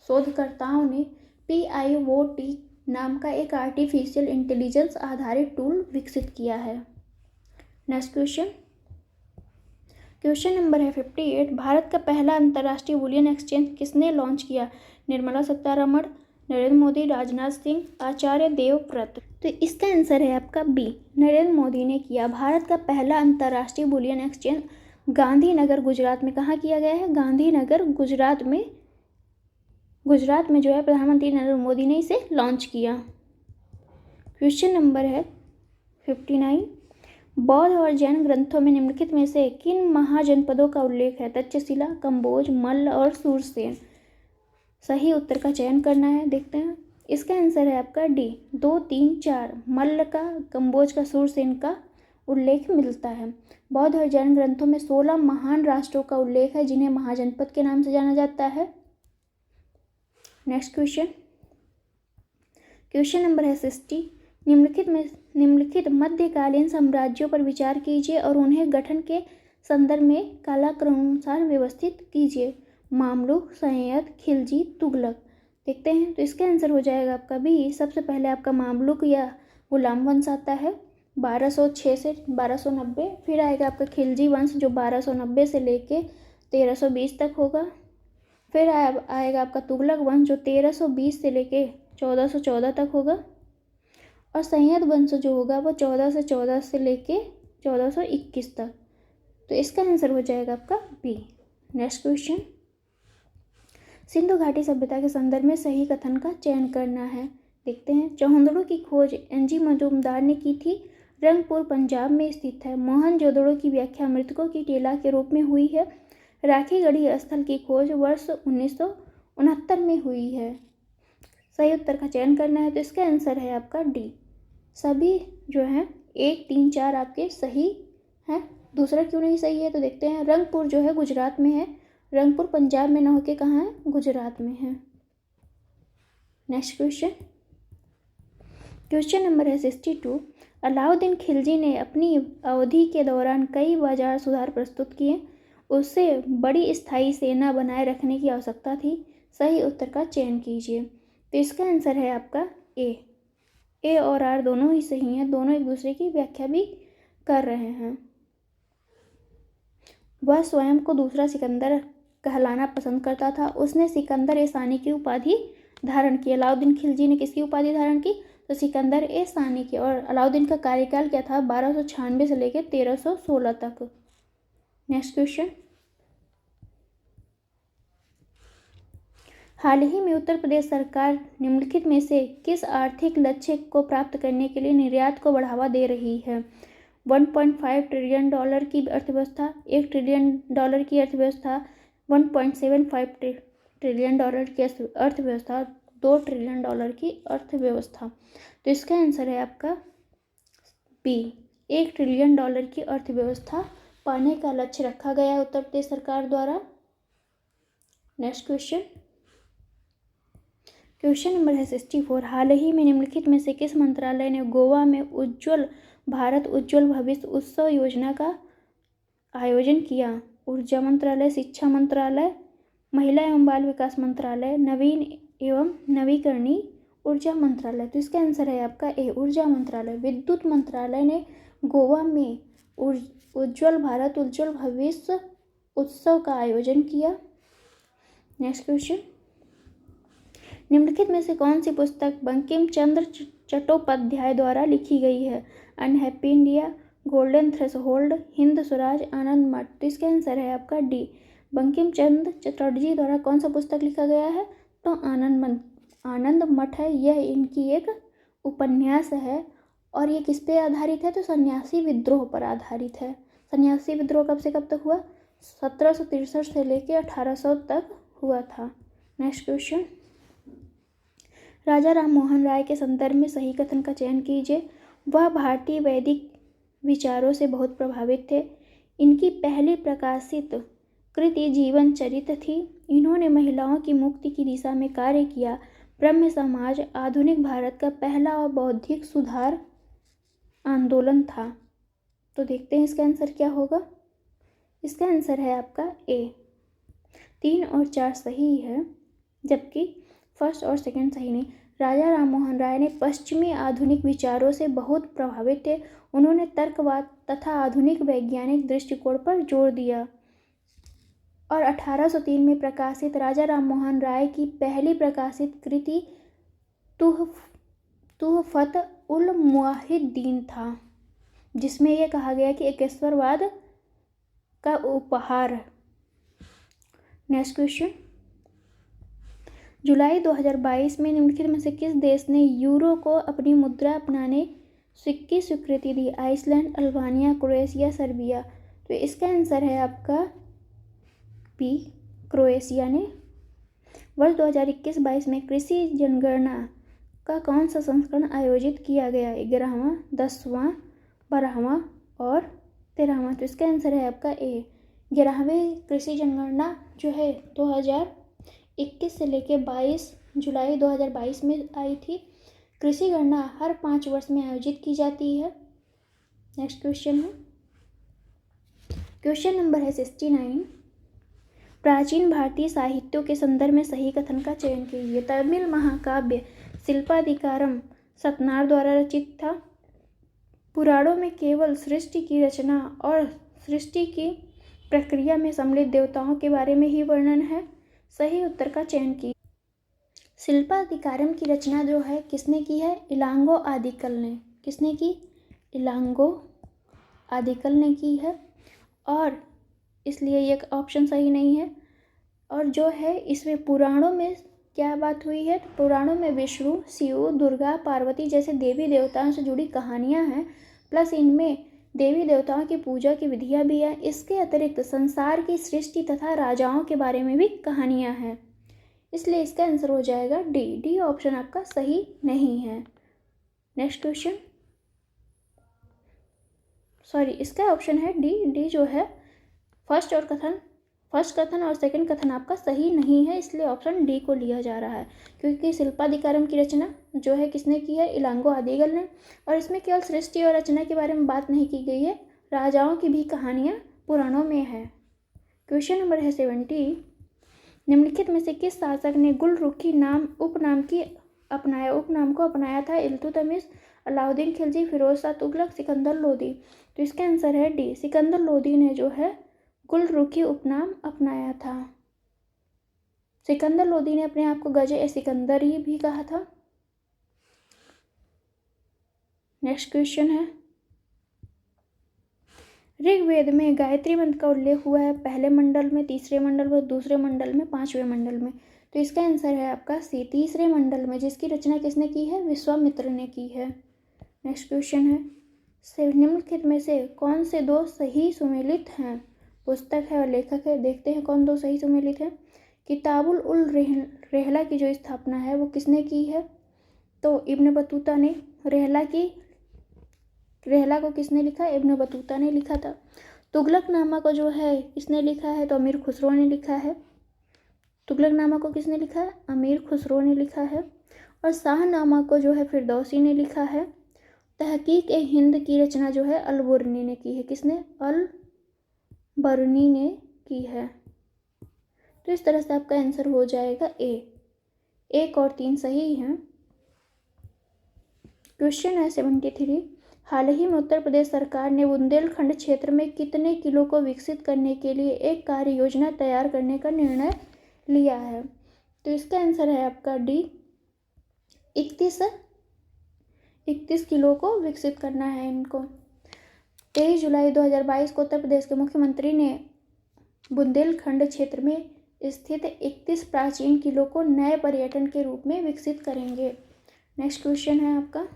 शोधकर्ताओं ने PIOT नाम का एक आर्टिफिशियल इंटेलिजेंस आधारित टूल विकसित किया है। नेक्स्ट क्वेश्चन, क्वेश्चन नंबर है 58। भारत का पहला अंतर्राष्ट्रीय बुलियन एक्सचेंज किसने लॉन्च किया? निर्मला सीतारमण, नरेंद्र मोदी, राजनाथ सिंह, आचार्य देवव्रत। तो इसका आंसर है आपका बी, नरेंद्र मोदी ने किया। भारत का पहला अंतर्राष्ट्रीय बुलियन एक्सचेंज गांधीनगर गुजरात में कहाँ किया गया है? गांधीनगर गुजरात में जो है प्रधानमंत्री नरेंद्र मोदी ने इसे लॉन्च किया। क्वेश्चन नंबर है 59। बौद्ध और जैन ग्रंथों में निम्नलिखित में से किन महाजनपदों का उल्लेख है? तक्षशिला, कंबोज, मल्ल और सूरसेन। सही उत्तर का चयन करना है, देखते हैं। इसका आंसर है आपका डी, 2, 3, 4। मल्ल का, कंबोज का, सूरसेन का उल्लेख मिलता है। बौद्ध और जैन ग्रंथों में 16 महान राष्ट्रों का उल्लेख है जिन्हें महाजनपद के नाम से जाना जाता है। नेक्स्ट क्वेश्चन, क्वेश्चन नंबर है 60। निम्नलिखित मध्यकालीन साम्राज्यों पर विचार कीजिए और उन्हें गठन के संदर्भ में कालक्रमानुसार व्यवस्थित कीजिए। मामलुक, सय्यद, खिलजी, तुगलक। देखते हैं। तो इसका आंसर हो जाएगा आपका बी। सबसे पहले आपका मामलुक या गुलाम वंश आता है 1206 से 1290। फिर आएगा आपका खिलजी वंश जो 1290 से लेके 1320 तक होगा। फिर आएगा आपका तुगलक वंश जो 1320 से लेके 1414 तक होगा। और सय्यद वंश जो होगा वो 1414 से लेके 1421 तक। तो इसका आंसर हो जाएगा आपका बी। नेक्स्ट क्वेश्चन, सिंधु घाटी सभ्यता के संदर्भ में सही कथन का चयन करना है। देखते हैं। चौहंदड़ों की खोज NG मजूमदार ने की थी। रंगपुर पंजाब में स्थित है। मोहनजोदड़ो की व्याख्या मृतकों की टेला के रूप में हुई है। राखीगढ़ी स्थल की खोज वर्ष 1969 में हुई है। सही उत्तर का चयन करना है, तो इसका आंसर है आपका डी। सभी जो है 1, 3, 4 आपके सही हैं। दूसरा क्यों नहीं सही है, तो देखते हैं। रंगपुर जो है गुजरात में है। रंगपुर पंजाब में ना होके कहाँ है, गुजरात में है। नेक्स्ट क्वेश्चन, क्वेश्चन नंबर है 62। अलाउद्दीन खिलजी ने अपनी अवधि के दौरान कई बाजार सुधार प्रस्तुत किए। उससे बड़ी स्थायी सेना बनाए रखने की आवश्यकता थी। सही उत्तर का चयन कीजिए, तो इसका आंसर है आपका ए और आर दोनों ही सही हैं। दोनों एक दूसरे की व्याख्या भी कर रहे हैं। वह स्वयं को दूसरा सिकंदर कहलाना पसंद करता था। उसने सिकंदर ए सानी की उपाधि धारण की। अलाउद्दीन खिलजी ने किसकी उपाधि धारण की, तो सिकंदर ए सानी की। और अलाउद्दीन का कार्यकाल क्या था, 1296 से लेकर 1316 तक। नेक्स्ट क्वेश्चन, हाल ही में उत्तर प्रदेश सरकार निम्नलिखित में से किस आर्थिक लक्ष्य को प्राप्त करने के लिए निर्यात को बढ़ावा दे रही है। 1.5 ट्रिलियन डॉलर की अर्थव्यवस्था, 1 ट्रिलियन डॉलर की अर्थव्यवस्था, 1.75 ट्रिलियन डॉलर की अर्थव्यवस्था, 2 ट्रिलियन डॉलर की अर्थव्यवस्था। तो इसका आंसर है आपका बी, 1 ट्रिलियन डॉलर की अर्थव्यवस्था पाने का लक्ष्य रखा गया उत्तर प्रदेश सरकार द्वारा। नेक्स्ट क्वेश्चन, क्वेश्चन नंबर है 64। हाल ही में निम्नलिखित में से किस मंत्रालय ने गोवा में उज्ज्वल भारत उज्ज्वल भविष्य उत्सव योजना का आयोजन किया। ऊर्जा मंत्रालय, शिक्षा मंत्रालय, महिला एवं बाल विकास मंत्रालय, नवीन एवं नवीकरणीय ऊर्जा मंत्रालय। तो इसका आंसर है आपका ए, ऊर्जा मंत्रालय। विद्युत मंत्रालय ने गोवा में उज्ज्वल भारत उज्ज्वल भविष्य उत्सव का आयोजन किया। नेक्स्ट क्वेश्चन, निम्नलिखित में से कौन सी पुस्तक बंकिम चंद्र चट्टोपाध्याय द्वारा लिखी गई है। Unhappy India, Golden Threshold, Hind Swaraj, Anand Math. तो इसका आंसर है आपका डी, बंकिम चंद्र चटर्जी द्वारा कौन सा पुस्तक लिखा गया है, तो आनंद मठ है। यह इनकी एक उपन्यास है और ये किस पे आधारित है, तो सन्यासी विद्रोह पर आधारित है। सन्यासी विद्रोह कब से कब तक हुआ, 1763 से लेकर 1800 तक हुआ था। नेक्स्ट क्वेश्चन, राजा राम मोहन राय के संदर्भ में सही कथन का चयन कीजिए। वह भारतीय वैदिक विचारों से बहुत प्रभावित थे। इनकी पहली प्रकाशित कृति जीवन चरित्र थी। इन्होंने महिलाओं की मुक्ति की दिशा में कार्य किया। ब्रह्म समाज आधुनिक भारत का पहला और बौद्धिक सुधार आंदोलन था। तो देखते हैं इसका आंसर क्या होगा। इसका आंसर है आपका ए, 3 और 4 सही है, जबकि फर्स्ट और सेकंड सही नहीं। राजा राम मोहन राय ने पश्चिमी आधुनिक विचारों से बहुत प्रभावित थे। उन्होंने तर्कवाद तथा आधुनिक वैज्ञानिक दृष्टिकोण पर जोर दिया और 1803 में प्रकाशित राजा राम मोहन राय की पहली प्रकाशित कृति तुहफत उल मुआहिद्दीन था, जिसमें यह कहा गया कि एकेश्वरवाद का उपहार। नेक्स्ट क्वेश्चन, जुलाई 2022 में निम्नलिखित में से किस देश ने यूरो को अपनी मुद्रा अपनाने की स्वीकृति दी। Iceland, Albania, Croatia, Serbia. तो इसका आंसर है आपका बी, क्रोएशिया ने। वर्ष 2021-22 में कृषि जनगणना का कौन सा संस्करण आयोजित किया गया, 11वां, 10वां, 12वां और 13वां। तो इसका आंसर है आपका ए, 11वीं कृषि जनगणना जो है 2021 से लेकर 22 जुलाई 2022 में आई थी। कृषि गणना हर 5 वर्ष में आयोजित की जाती है। नेक्स्ट क्वेश्चन है, क्वेश्चन नंबर है 69। प्राचीन भारतीय साहित्यों के संदर्भ में सही कथन का चयन कीजिए। तमिल महाकाव्य शिल्पाधिकारम सतनार द्वारा रचित था। पुराणों में केवल सृष्टि की रचना और सृष्टि की प्रक्रिया में सम्मिलित देवताओं के बारे में ही वर्णन है। सही उत्तर का चयन कीजिए। शिल्पाधिकारम की रचना जो है किसने की है, इलांगो आदिकल ने। किसने की, इलांगो आदिकल ने की है और इसलिए ये ऑप्शन सही नहीं है। और जो है इसमें पुराणों में क्या बात हुई है, पुराणों में विष्णु, शिव, दुर्गा, पार्वती जैसे देवी देवताओं से जुड़ी कहानियां हैं। प्लस इनमें देवी देवताओं की पूजा की विधियाँ भी हैं। इसके अतिरिक्त संसार की सृष्टि तथा राजाओं के बारे में भी कहानियाँ हैं। इसलिए इसका आंसर हो जाएगा डी। डी ऑप्शन आपका सही नहीं है। नेक्स्ट क्वेश्चन, सॉरी, इसका ऑप्शन है डी। डी जो है फर्स्ट कथन और सेकंड कथन आपका सही नहीं है, इसलिए ऑप्शन डी को लिया जा रहा है। क्योंकि शिल्पाधिकारम की रचना जो है किसने की है, इलांगो आदिगल ने, और इसमें केवल सृष्टि और रचना के बारे में बात नहीं की गई है, राजाओं की भी कहानियाँ पुराणों में है। क्वेश्चन नंबर है 70, निम्नलिखित में से किस शासक ने गुलरुखी उपनाम को अपनाया था? इल्तुतमिश, अलाउद्दीन खिलजी, फिरोज शाह तुगलक, सिकंदर लोदी। तो इसका आंसर है डी, सिकंदर लोदी ने जो है गुलरुखी उपनाम अपनाया था। सिकंदर लोदी ने अपने आप को गजे सिकंदर ही भी कहा था। नेक्स्ट क्वेश्चन है, ऋग्वेद में गायत्री मंत्र का उल्लेख हुआ है पहले मंडल में, तीसरे मंडल में, दूसरे मंडल में, पांचवें मंडल में। तो इसका आंसर है आपका सी, तीसरे मंडल में, जिसकी रचना किसने की है? विश्वामित्र ने की है। नेक्स्ट क्वेश्चन है, निम्नलिखित में से कौन से दो सही सुमेलित हैं? पुस्तक है और लेखक है, देखते हैं कौन दो सही सुमेलित हैं। किताबुल उल रहला की जो स्थापना है वो किसने की है? तो इब्न बतूता ने। रहला को किसने लिखा? इब्न बतूता ने लिखा था। तुगलकनामा को जो है किसने लिखा है? तो अमीर खुसरो ने लिखा है। तुगलकनामा को किसने लिखा है? अमीर खुसरो ने लिखा है। और शाहनामा को जो है फिरदौसी ने लिखा है। तहकीक ए हिंद की रचना जो है अलबुर्नी ने की है। किसने? अलबर्नी ने की है। तो इस तरह से आपका आंसर हो जाएगा ए। 1 और 3 सही हैं। क्वेश्चन है 73, हाल ही में उत्तर प्रदेश सरकार ने बुंदेलखंड क्षेत्र में कितने किलो को विकसित करने के लिए एक कार्य योजना तैयार करने का निर्णय लिया है? तो इसका आंसर है आपका डी, 31 किलो को विकसित करना है इनको। 23 जुलाई 2022 को उत्तर प्रदेश के मुख्यमंत्री ने बुंदेलखंड क्षेत्र में स्थित 31 प्राचीन किलो को नए पर्यटन के रूप में विकसित करेंगे। नेक्स्ट क्वेश्चन है आपका,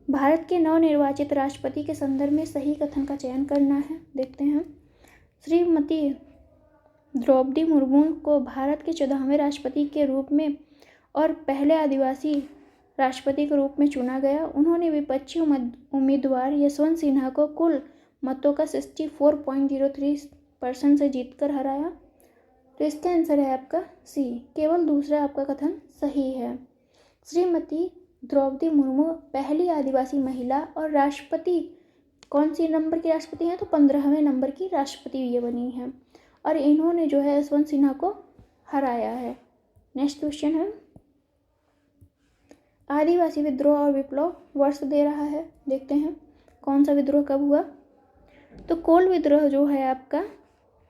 भारत के नवनिर्वाचित राष्ट्रपति के संदर्भ में सही कथन का चयन करना है। देखते हैं, श्रीमती द्रौपदी मुर्मू को भारत के 14वें राष्ट्रपति के रूप में और पहले आदिवासी राष्ट्रपति के रूप में चुना गया। उन्होंने विपक्षी उम्मीदवार यशवंत सिन्हा को कुल मतों का 64.03% से जीतकर हराया। तो इसका आंसर है आपका सी, केवल दूसरा आपका कथन सही है। श्रीमती द्रौपदी मुर्मू पहली आदिवासी महिला और राष्ट्रपति, कौन सी नंबर की राष्ट्रपति हैं? तो 15वें नंबर की राष्ट्रपति ये बनी हैं, और इन्होंने जो है यशवंत सिन्हा को हराया है। नेक्स्ट क्वेश्चन है, आदिवासी विद्रोह और विप्लव वर्ष दे रहा है। देखते हैं कौन सा विद्रोह कब हुआ। तो कोल विद्रोह जो है आपका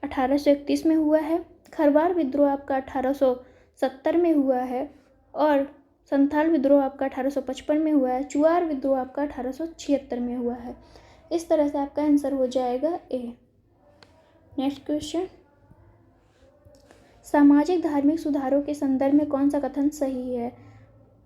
1831 में हुआ है। खरवार विद्रोह आपका 1870 में हुआ है। और संथाल विद्रोह आपका 1855 में हुआ है। चुआर विद्रोह आपका 1876 में हुआ है। इस तरह से आपका आंसर हो जाएगा ए। नेक्स्ट क्वेश्चन, सामाजिक धार्मिक सुधारों के संदर्भ में कौन सा कथन सही है?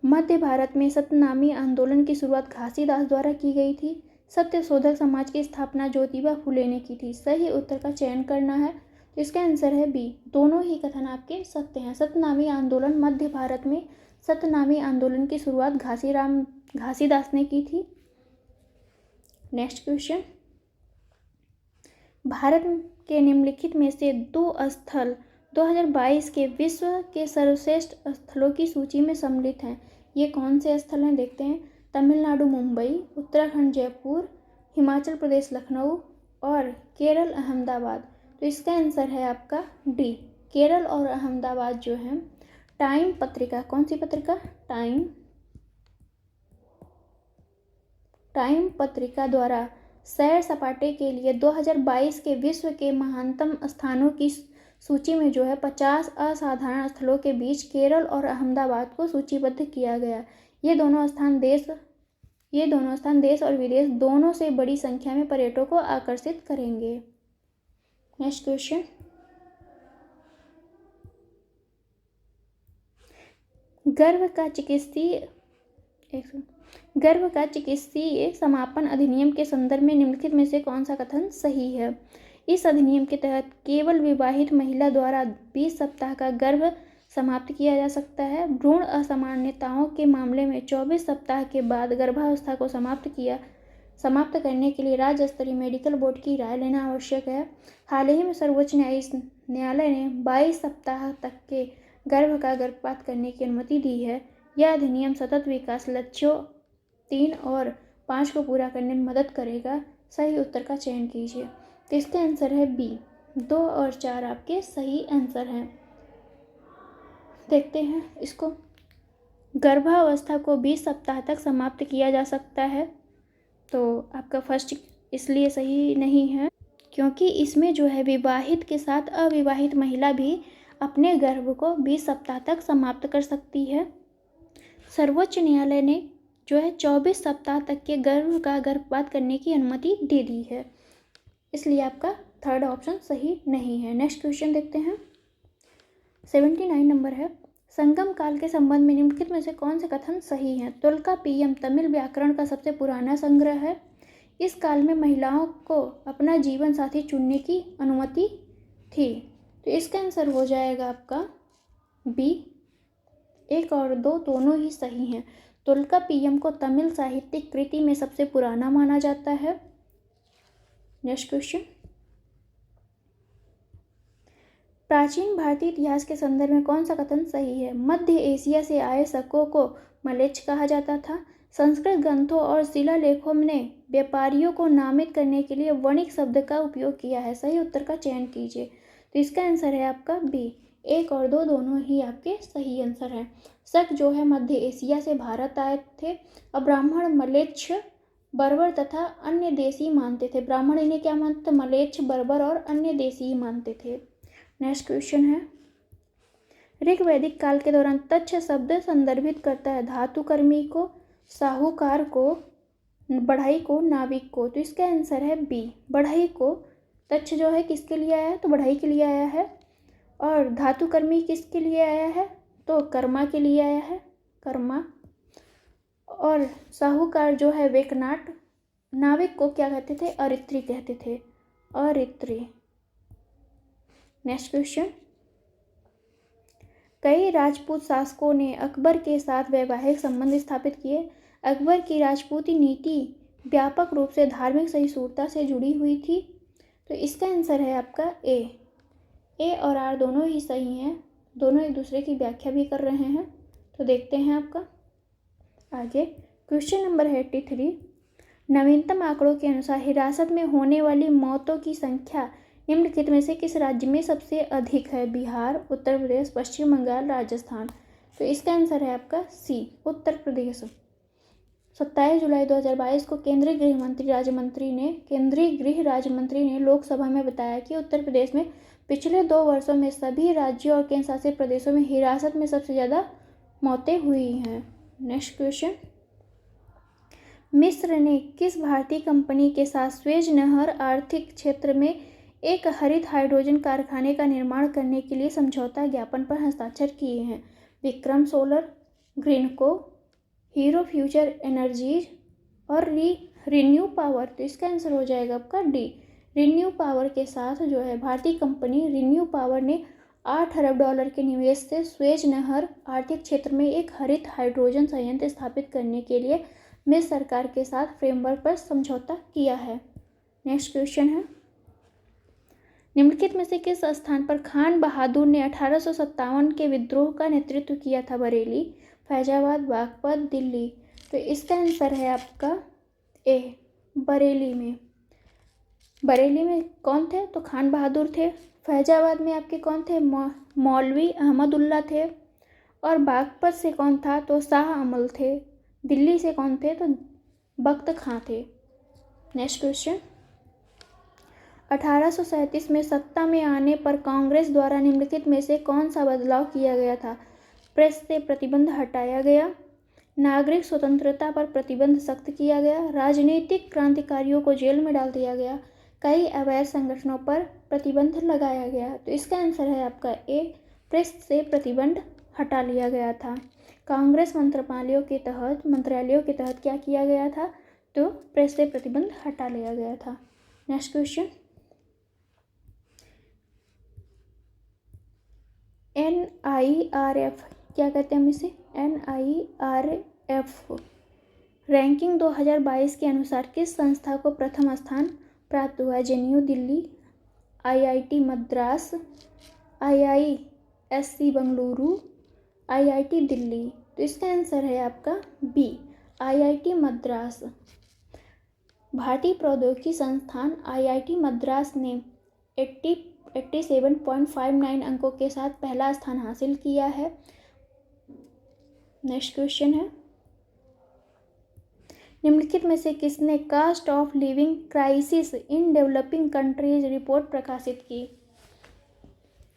मध्य भारत में सतनामी आंदोलन की शुरुआत घासीदास द्वारा की गई थी। सत्यशोधक समाज की स्थापना ज्योतिबा फुले ने की थी। सही उत्तर का चयन करना है। तो इसका आंसर है बी, दोनों ही कथन आपके सत्य हैं। सतनामी आंदोलन, मध्य भारत में सतनामी आंदोलन की शुरुआत घासीदास ने की थी। नेक्स्ट क्वेश्चन, भारत के निम्नलिखित में से 2 स्थल 2022 के विश्व के सर्वश्रेष्ठ स्थलों की सूची में सम्मिलित हैं। ये कौन से स्थल हैं? देखते हैं, तमिलनाडु मुंबई, उत्तराखंड जयपुर, हिमाचल प्रदेश लखनऊ और केरल अहमदाबाद। तो इसका आंसर है आपका डी, केरल और अहमदाबाद जो है। टाइम पत्रिका, कौन सी पत्रिका? टाइम पत्रिका द्वारा सैर सपाटे के लिए 2022 के विश्व के महानतम स्थानों की सूची में जो है 50 असाधारण स्थलों के बीच केरल और अहमदाबाद को सूचीबद्ध किया गया। ये दोनों स्थान देश और विदेश दोनों से बड़ी संख्या में पर्यटकों को आकर्षित करेंगे। नेक्स्ट क्वेश्चन, गर्भ का गर्भ का चिकित्सीय समापन अधिनियम के संदर्भ में निम्नलिखित में से कौन सा कथन सही है? इस अधिनियम के तहत केवल विवाहित महिला द्वारा 20 सप्ताह का गर्भ समाप्त किया जा सकता है। भ्रूण असामान्यताओं के मामले में 24 सप्ताह के बाद गर्भावस्था को समाप्त करने के लिए राज्य स्तरीय मेडिकल बोर्ड की राय लेना आवश्यक है। हाल ही में सर्वोच्च न्यायालय ने 22 सप्ताह तक के गर्भ का गर्भपात करने की अनुमति दी है। यह अधिनियम सतत विकास लक्ष्यों 3 और 5 को पूरा करने में मदद करेगा। सही उत्तर का चयन कीजिए। तो इसका आंसर है बी। 2 और 4 आपके सही आंसर हैं। देखते हैं इसको। गर्भावस्था को 20 सप्ताह तक समाप्त किया जा सकता है, तो आपका फर्स्ट इसलिए सही नहीं है क्योंकि इसमें जो है विवाहित के साथ अविवाहित महिला भी अपने गर्भ को 20 सप्ताह तक समाप्त कर सकती है। सर्वोच्च न्यायालय ने जो है 24 सप्ताह तक के गर्भ का गर्भपात करने की अनुमति दे दी है, इसलिए आपका थर्ड ऑप्शन सही नहीं है। नेक्स्ट क्वेश्चन देखते हैं। 79 नंबर है। संगम काल के संबंध में निम्नलिखित में से कौन से कथन सही हैं? तोल्काप्पियम तमिल व्याकरण का सबसे पुराना संग्रह है। इस काल में महिलाओं को अपना जीवन साथी चुनने की अनुमति थी। तो इसका आंसर हो जाएगा आपका बी। 1 और 2 दोनों ही सही हैं। तोल्काप्पियम को तमिल साहित्यिक कृति में सबसे पुराना माना जाता है। Next question. प्राचीन भारतीय इतिहास के संदर्भ में कौन सा कथन सही है? मध्य एशिया से आए शकों को मलेच्छ कहा जाता था। संस्कृत ग्रंथों और शिलालेखों ने व्यापारियों को नामित करने के लिए वणिक शब्द का उपयोग किया है। सही उत्तर का चयन कीजिए। तो इसका आंसर है आपका बी। 1 और 2 दोनों ही आपके सही आंसर हैं। शक जो है मध्य एशिया से भारत आए थे और ब्राह्मण मलेच्छ बर्बर तथा अन्य देशी मानते थे। ब्राह्मण इन्हें क्या मानते थे? मलेच्छ, बर्बर और अन्य देशी ही मानते थे। नेक्स्ट क्वेश्चन है। ऋग्वैदिक काल के दौरान तच्छ शब्द संदर्भित करता है धातुकर्मी को, साहूकार को, बढ़ई को, नाविक को। तो इसका आंसर है बी। बढ़ई को। तच्छ जो है किसके लिए आया है? तो बढ़ई के लिए आया है। और धातुकर्मी किसके लिए आया है? तो कर्मा के लिए आया है, कर्मा। और साहूकार जो है वेकनाट। नाविक को क्या कहते थे? अरित्री कहते थे, अरित्री। Next question. कई राजपूत शासकों ने अकबर के साथ वैवाहिक संबंध स्थापित किए। अकबर की राजपूती नीति व्यापक रूप से धार्मिक सहिष्णुता से जुड़ी हुई थी। तो इसका आंसर है आपका ए और आर दोनों ही सही हैं। दोनों एक दूसरे की व्याख्या भी कर रहे हैं। तो देखते हैं आपका आगे। Question number 83। नवीनतम आंकड़ों के अनुसार हिरासत में होने वाली मौतों की संख्या निम्नलिखित में से किस राज्य में सबसे अधिक है? बिहार, उत्तर प्रदेश, पश्चिम बंगाल, राजस्थान। तो इसका आंसर है आपका सी, उत्तर प्रदेश। 27 जुलाई 2022 को केंद्रीय गृह राज्य मंत्री ने लोकसभा में बताया कि उत्तर प्रदेश में पिछले 2 वर्षों में सभी राज्यों और केंद्र शासित प्रदेशों में हिरासत में सबसे ज़्यादा मौतें हुई हैं। Next question. मिस्र ने किस भारतीय कंपनी के साथ स्वेज नहर आर्थिक क्षेत्र में एक हरित हाइड्रोजन कारखाने का निर्माण करने के लिए समझौता ज्ञापन पर हस्ताक्षर किए हैं? Vikram solar, Greenko, hero future energies और रिन्यू पावर। तो इसका आंसर हो जाएगा आपका डी। रिन्यू पावर के साथ जो है भारतीय कंपनी रिन्यू पावर ने $8 अरब के निवेश से स्वेज नहर आर्थिक क्षेत्र में एक हरित हाइड्रोजन संयंत्र स्थापित करने के लिए मिस्र सरकार के साथ फ्रेमवर्क पर समझौता किया है। नेक्स्ट क्वेश्चन है। निम्नलिखित में से किस स्थान पर खान बहादुर ने 1857 के विद्रोह का नेतृत्व किया था? बरेली, फैजाबाद, बागपत, दिल्ली। तो इसका आंसर है आपका ए, बरेली में। बरेली में कौन थे? तो खान बहादुर थे। फैजाबाद में आपके कौन थे? मौलवी अहमदुल्ला थे। और बागपत से कौन था? तो शाह अमल थे। दिल्ली से कौन थे? तो बख्त खां थे। Next question. 1837 में सत्ता में आने पर कांग्रेस द्वारा निम्नलिखित में से कौन सा बदलाव किया गया था? प्रेस से प्रतिबंध हटाया गया, नागरिक स्वतंत्रता पर प्रतिबंध सख्त किया गया, राजनीतिक क्रांतिकारियों को जेल में डाल दिया गया, कई अवैध संगठनों पर प्रतिबंध लगाया गया। तो इसका आंसर है आपका ए, प्रेस से प्रतिबंध हटा लिया गया था। कांग्रेस मंत्रालयों के तहत क्या किया गया था? तो प्रेस से प्रतिबंध हटा लिया गया था। नेक्स्ट क्वेश्चन, NIRF क्या कहते हैं हम इसे? NIRF रैंकिंग 2022 के अनुसार किस संस्था को प्रथम स्थान प्राप्त हुआ? JNU Delhi, IIT Madras, IISc Bengaluru, IIT Delhi. तो इसका आंसर है आपका बी, IIT मद्रास। भारतीय प्रौद्योगिकी संस्थान IIT मद्रास ने 87.59 अंकों के साथ पहला स्थान हासिल किया है। नेक्स्ट क्वेश्चन है, निम्नलिखित में से किसने cost of living crisis in developing countries report प्रकाशित की?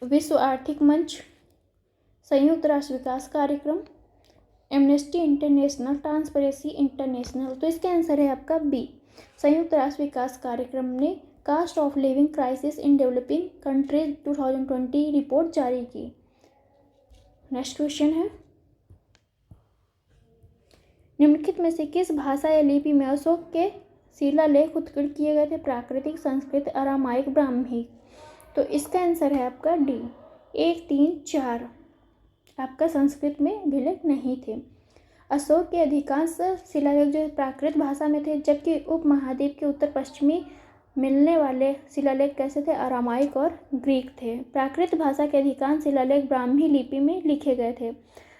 विश्व आर्थिक मंच, संयुक्त राष्ट्र विकास कार्यक्रम, एमनेस्टी इंटरनेशनल, ट्रांसपेरेंसी इंटरनेशनल। तो इसका आंसर है आपका बी, संयुक्त राष्ट्र विकास कार्यक्रम ने cost of living crisis in developing countries 2020 report जारी की। नेक्स्ट क्वेश्चन है, निम्नलिखित में से किस भाषा या लिपि में अशोक के शिलालेख उत्कीर्ण किए गए थे? प्राकृतिक, संस्कृत, अरामाइक, ब्राह्मी। तो इसका आंसर है आपका डी, 1, 3, 4 आपका संस्कृत में अभिलेख नहीं थे। अशोक के अधिकांश शिलालेख जो प्राकृत भाषा में थे, जबकि उपमहाद्वीप के उत्तर पश्चिमी मिलने वाले शिलालेख कैसे थे? अरामाइक और ग्रीक थे। प्राकृत भाषा के अधिकांश शिलालेख ब्राह्मी लिपि में लिखे गए थे।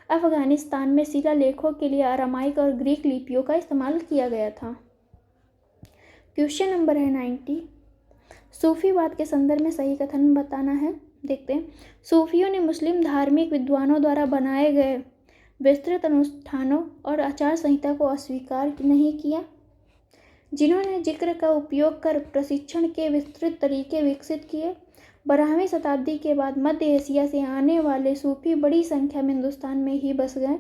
अफगानिस्तान में शिलालेखों के लिए अरामाइक और ग्रीक लिपियों का इस्तेमाल किया गया था। क्वेश्चन नंबर है 90, सूफीवाद के संदर्भ में सही कथन बताना है। देखते हैं, सूफियों ने मुस्लिम धार्मिक विद्वानों द्वारा बनाए गए विस्तृत अनुष्ठानों और आचार संहिता को अस्वीकार नहीं किया, जिन्होंने जिक्र का उपयोग कर प्रशिक्षण के विस्तृत तरीके विकसित किए। 12वीं शताब्दी के बाद मध्य एशिया से आने वाले सूफी बड़ी संख्या में हिंदुस्तान में ही बस गए।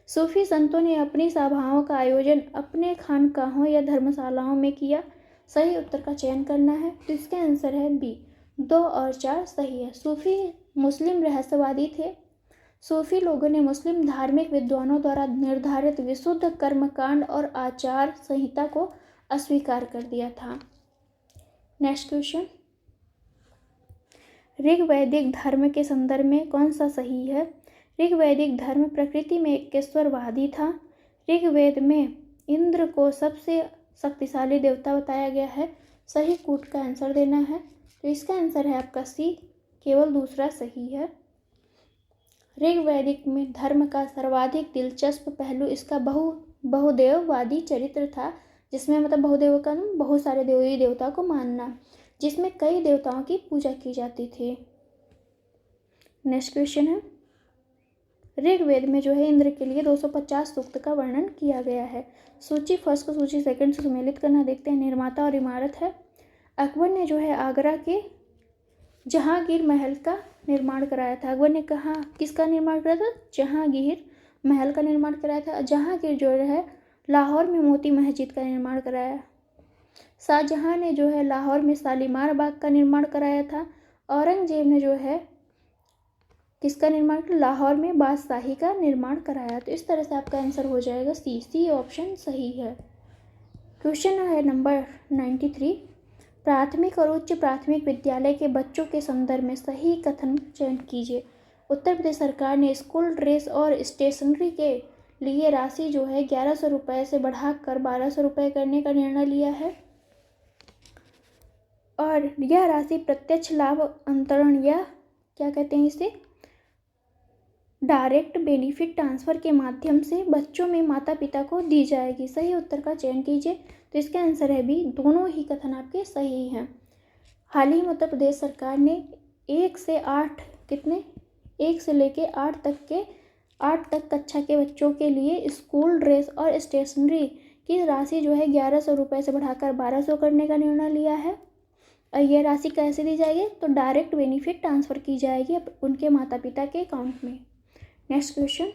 सूफी संतों ने अपनी सभाओं का आयोजन अपने खानकाहों या धर्मशालाओं में किया। सही उत्तर का चयन करना है। तो इसका आंसर है बी, 2 और 4 सही है। सूफी मुस्लिम रहस्यवादी थे। सूफी लोगों ने मुस्लिम धार्मिक विद्वानों द्वारा निर्धारित विशुद्ध कर्मकांड और आचार संहिता को अस्वीकार कर दिया था। नेक्स्ट क्वेश्चन, ऋग्वैदिक धर्म के संदर्भ में कौन सा सही है? ऋग्वैदिक धर्म प्रकृति में एकेश्वरवादी था। ऋग्वेद में इंद्र को सबसे शक्तिशाली देवता बताया गया है। सही कूट का आंसर देना है। तो इसका आंसर है आपका सी, केवल दूसरा सही है। ऋग्वैदिक में धर्म का सर्वाधिक दिलचस्प पहलू इसका बहुदेववादी चरित्र था, जिसमें मतलब बहुदेव का बहुत सारे देवी देवता को मानना, जिसमें कई देवताओं की पूजा की जाती थी। नेक्स्ट क्वेश्चन है, ऋग्वेद में जो है इंद्र के लिए 250 सूक्त का वर्णन किया गया है। सूची फर्स्ट को सूची सेकंड से सुमेलित करना। देखते हैं, निर्माता और इमारत है। अकबर ने जो है आगरा के जहांगीर महल का निर्माण कराया था। अकबर ने कहा किसका निर्माण कराया था? जहांगीर महल का निर्माण कराया था। जहांगीर जो है लाहौर में मोती मस्जिद का निर्माण कराया। शाहजहां ने जो है लाहौर में शालीमार बाग का निर्माण कराया था। औरंगजेब ने जो है किसका निर्माण किया? लाहौर में बादशाही का निर्माण कराया। तो इस तरह से आपका आंसर हो जाएगा सी ऑप्शन सही है। क्वेश्चन है नंबर 93, प्राथमिक और उच्च प्राथमिक विद्यालय के बच्चों के संदर्भ में सही कथन चयन कीजिए। उत्तर प्रदेश सरकार ने स्कूल ड्रेस और स्टेशनरी के लिए राशि जो है 1100 रुपये से बढ़ाकर 1200 रुपये करने का निर्णय लिया है, और यह राशि प्रत्यक्ष लाभ अंतरण या क्या कहते हैं इसे, डायरेक्ट बेनिफिट ट्रांसफ़र के माध्यम से बच्चों में माता पिता को दी जाएगी। सही उत्तर का चयन कीजिए। तो इसका आंसर है बी, दोनों ही कथन आपके सही हैं। हाल ही में उत्तर प्रदेश सरकार ने 1 से 8 1 से लेके 8 तक कक्षा के बच्चों के लिए स्कूल ड्रेस और स्टेशनरी की राशि जो है 1100 रुपये से बढ़ाकर 1200 करने का निर्णय लिया है। और यह राशि कैसे दी जाएगी? तो डायरेक्ट बेनिफिट ट्रांसफ़र की जाएगी उनके माता पिता के अकाउंट में। नेक्स्ट क्वेश्चन,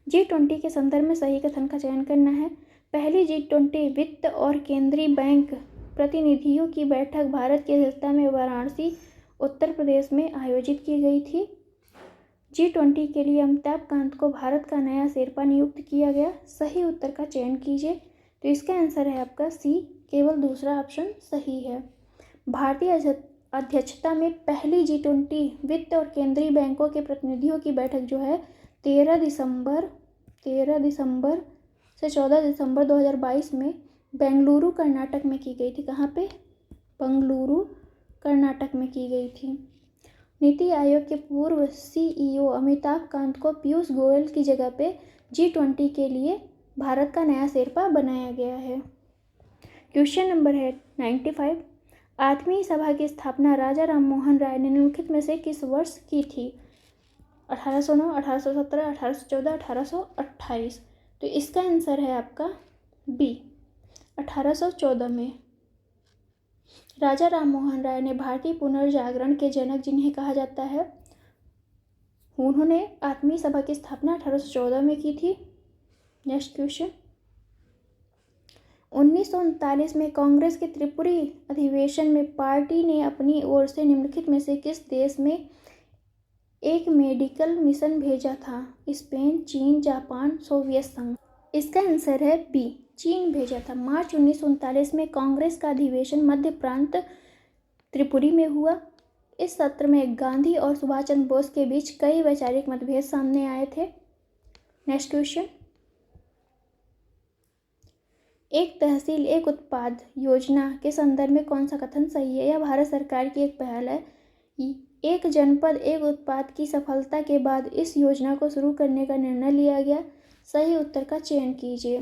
G20 के संदर्भ में सही कथन का चयन करना है। पहली G20 वित्त और केंद्रीय बैंक प्रतिनिधियों की बैठक भारत की अध्यक्षता में वाराणसी उत्तर प्रदेश में आयोजित की गई थी। G20 के लिए अमिताभ कांत को भारत का नया शेरपा नियुक्त किया गया। सही उत्तर का चयन कीजिए। तो इसका आंसर है आपका सी, केवल दूसरा ऑप्शन सही है। भारतीय अध्यक्षता में पहली G20 वित्त और केंद्रीय बैंकों के प्रतिनिधियों की बैठक जो है 13 दिसंबर से 14 दिसंबर 2022 में बेंगलुरु कर्नाटक में की गई थी। कहाँ पे? बेंगलुरु कर्नाटक में की गई थी। नीति आयोग के पूर्व CEO अमिताभ कांत को पीयूष गोयल की जगह पे G20 के लिए भारत का नया शेरपा बनाया गया है। क्वेश्चन नंबर है 95। आठवीं सभा की स्थापना राजा राममोहन राय ने निम्नलिखित में से किस वर्ष की थी? 1809, 1817, 1814, 1828। तो इसका आंसर है आपका बी, 1814 में। राजा राममोहन राय ने भारतीय पुनर्जागरण के जनक जिन्हें कहा जाता है, उन्होंने आठवीं सभा की स्थापना 1814 में की थी। नेक्स्ट क्वेश्चन, 1939 में कांग्रेस के त्रिपुरी अधिवेशन में पार्टी ने अपनी ओर से निम्नलिखित में से किस देश में एक मेडिकल मिशन भेजा था? स्पेन, चीन, जापान, सोवियत संघ। इसका आंसर है बी, चीन भेजा था। मार्च 1939 में कांग्रेस का अधिवेशन मध्य प्रांत त्रिपुरी में हुआ। इस सत्र में गांधी और सुभाष चंद्र बोस के बीच कई वैचारिक मतभेद सामने आए थे। नेक्स्ट क्वेश्चन, एक तहसील एक उत्पाद योजना के संदर्भ में कौन सा कथन सही है? यह भारत सरकार की एक पहल है। एक जनपद एक उत्पाद की सफलता के बाद इस योजना को शुरू करने का निर्णय लिया गया। सही उत्तर का चयन कीजिए।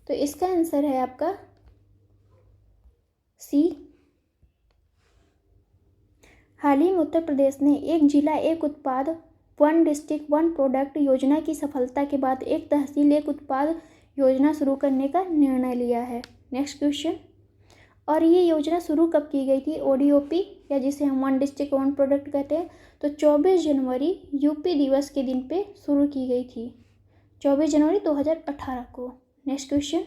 तो इसका आंसर है आपका सी। हाल ही में उत्तर प्रदेश ने एक जिला एक उत्पाद, वन डिस्ट्रिक्ट वन प्रोडक्ट योजना की सफलता के बाद एक तहसील एक उत्पाद योजना शुरू करने का निर्णय लिया है। नेक्स्ट क्वेश्चन, और ये योजना शुरू कब की गई थी? ODOP या जिसे हम वन डिस्ट्रिक्ट वन प्रोडक्ट कहते हैं, तो 24 जनवरी यूपी दिवस के दिन पे शुरू की गई थी, 24 जनवरी 2018 को। नेक्स्ट क्वेश्चन,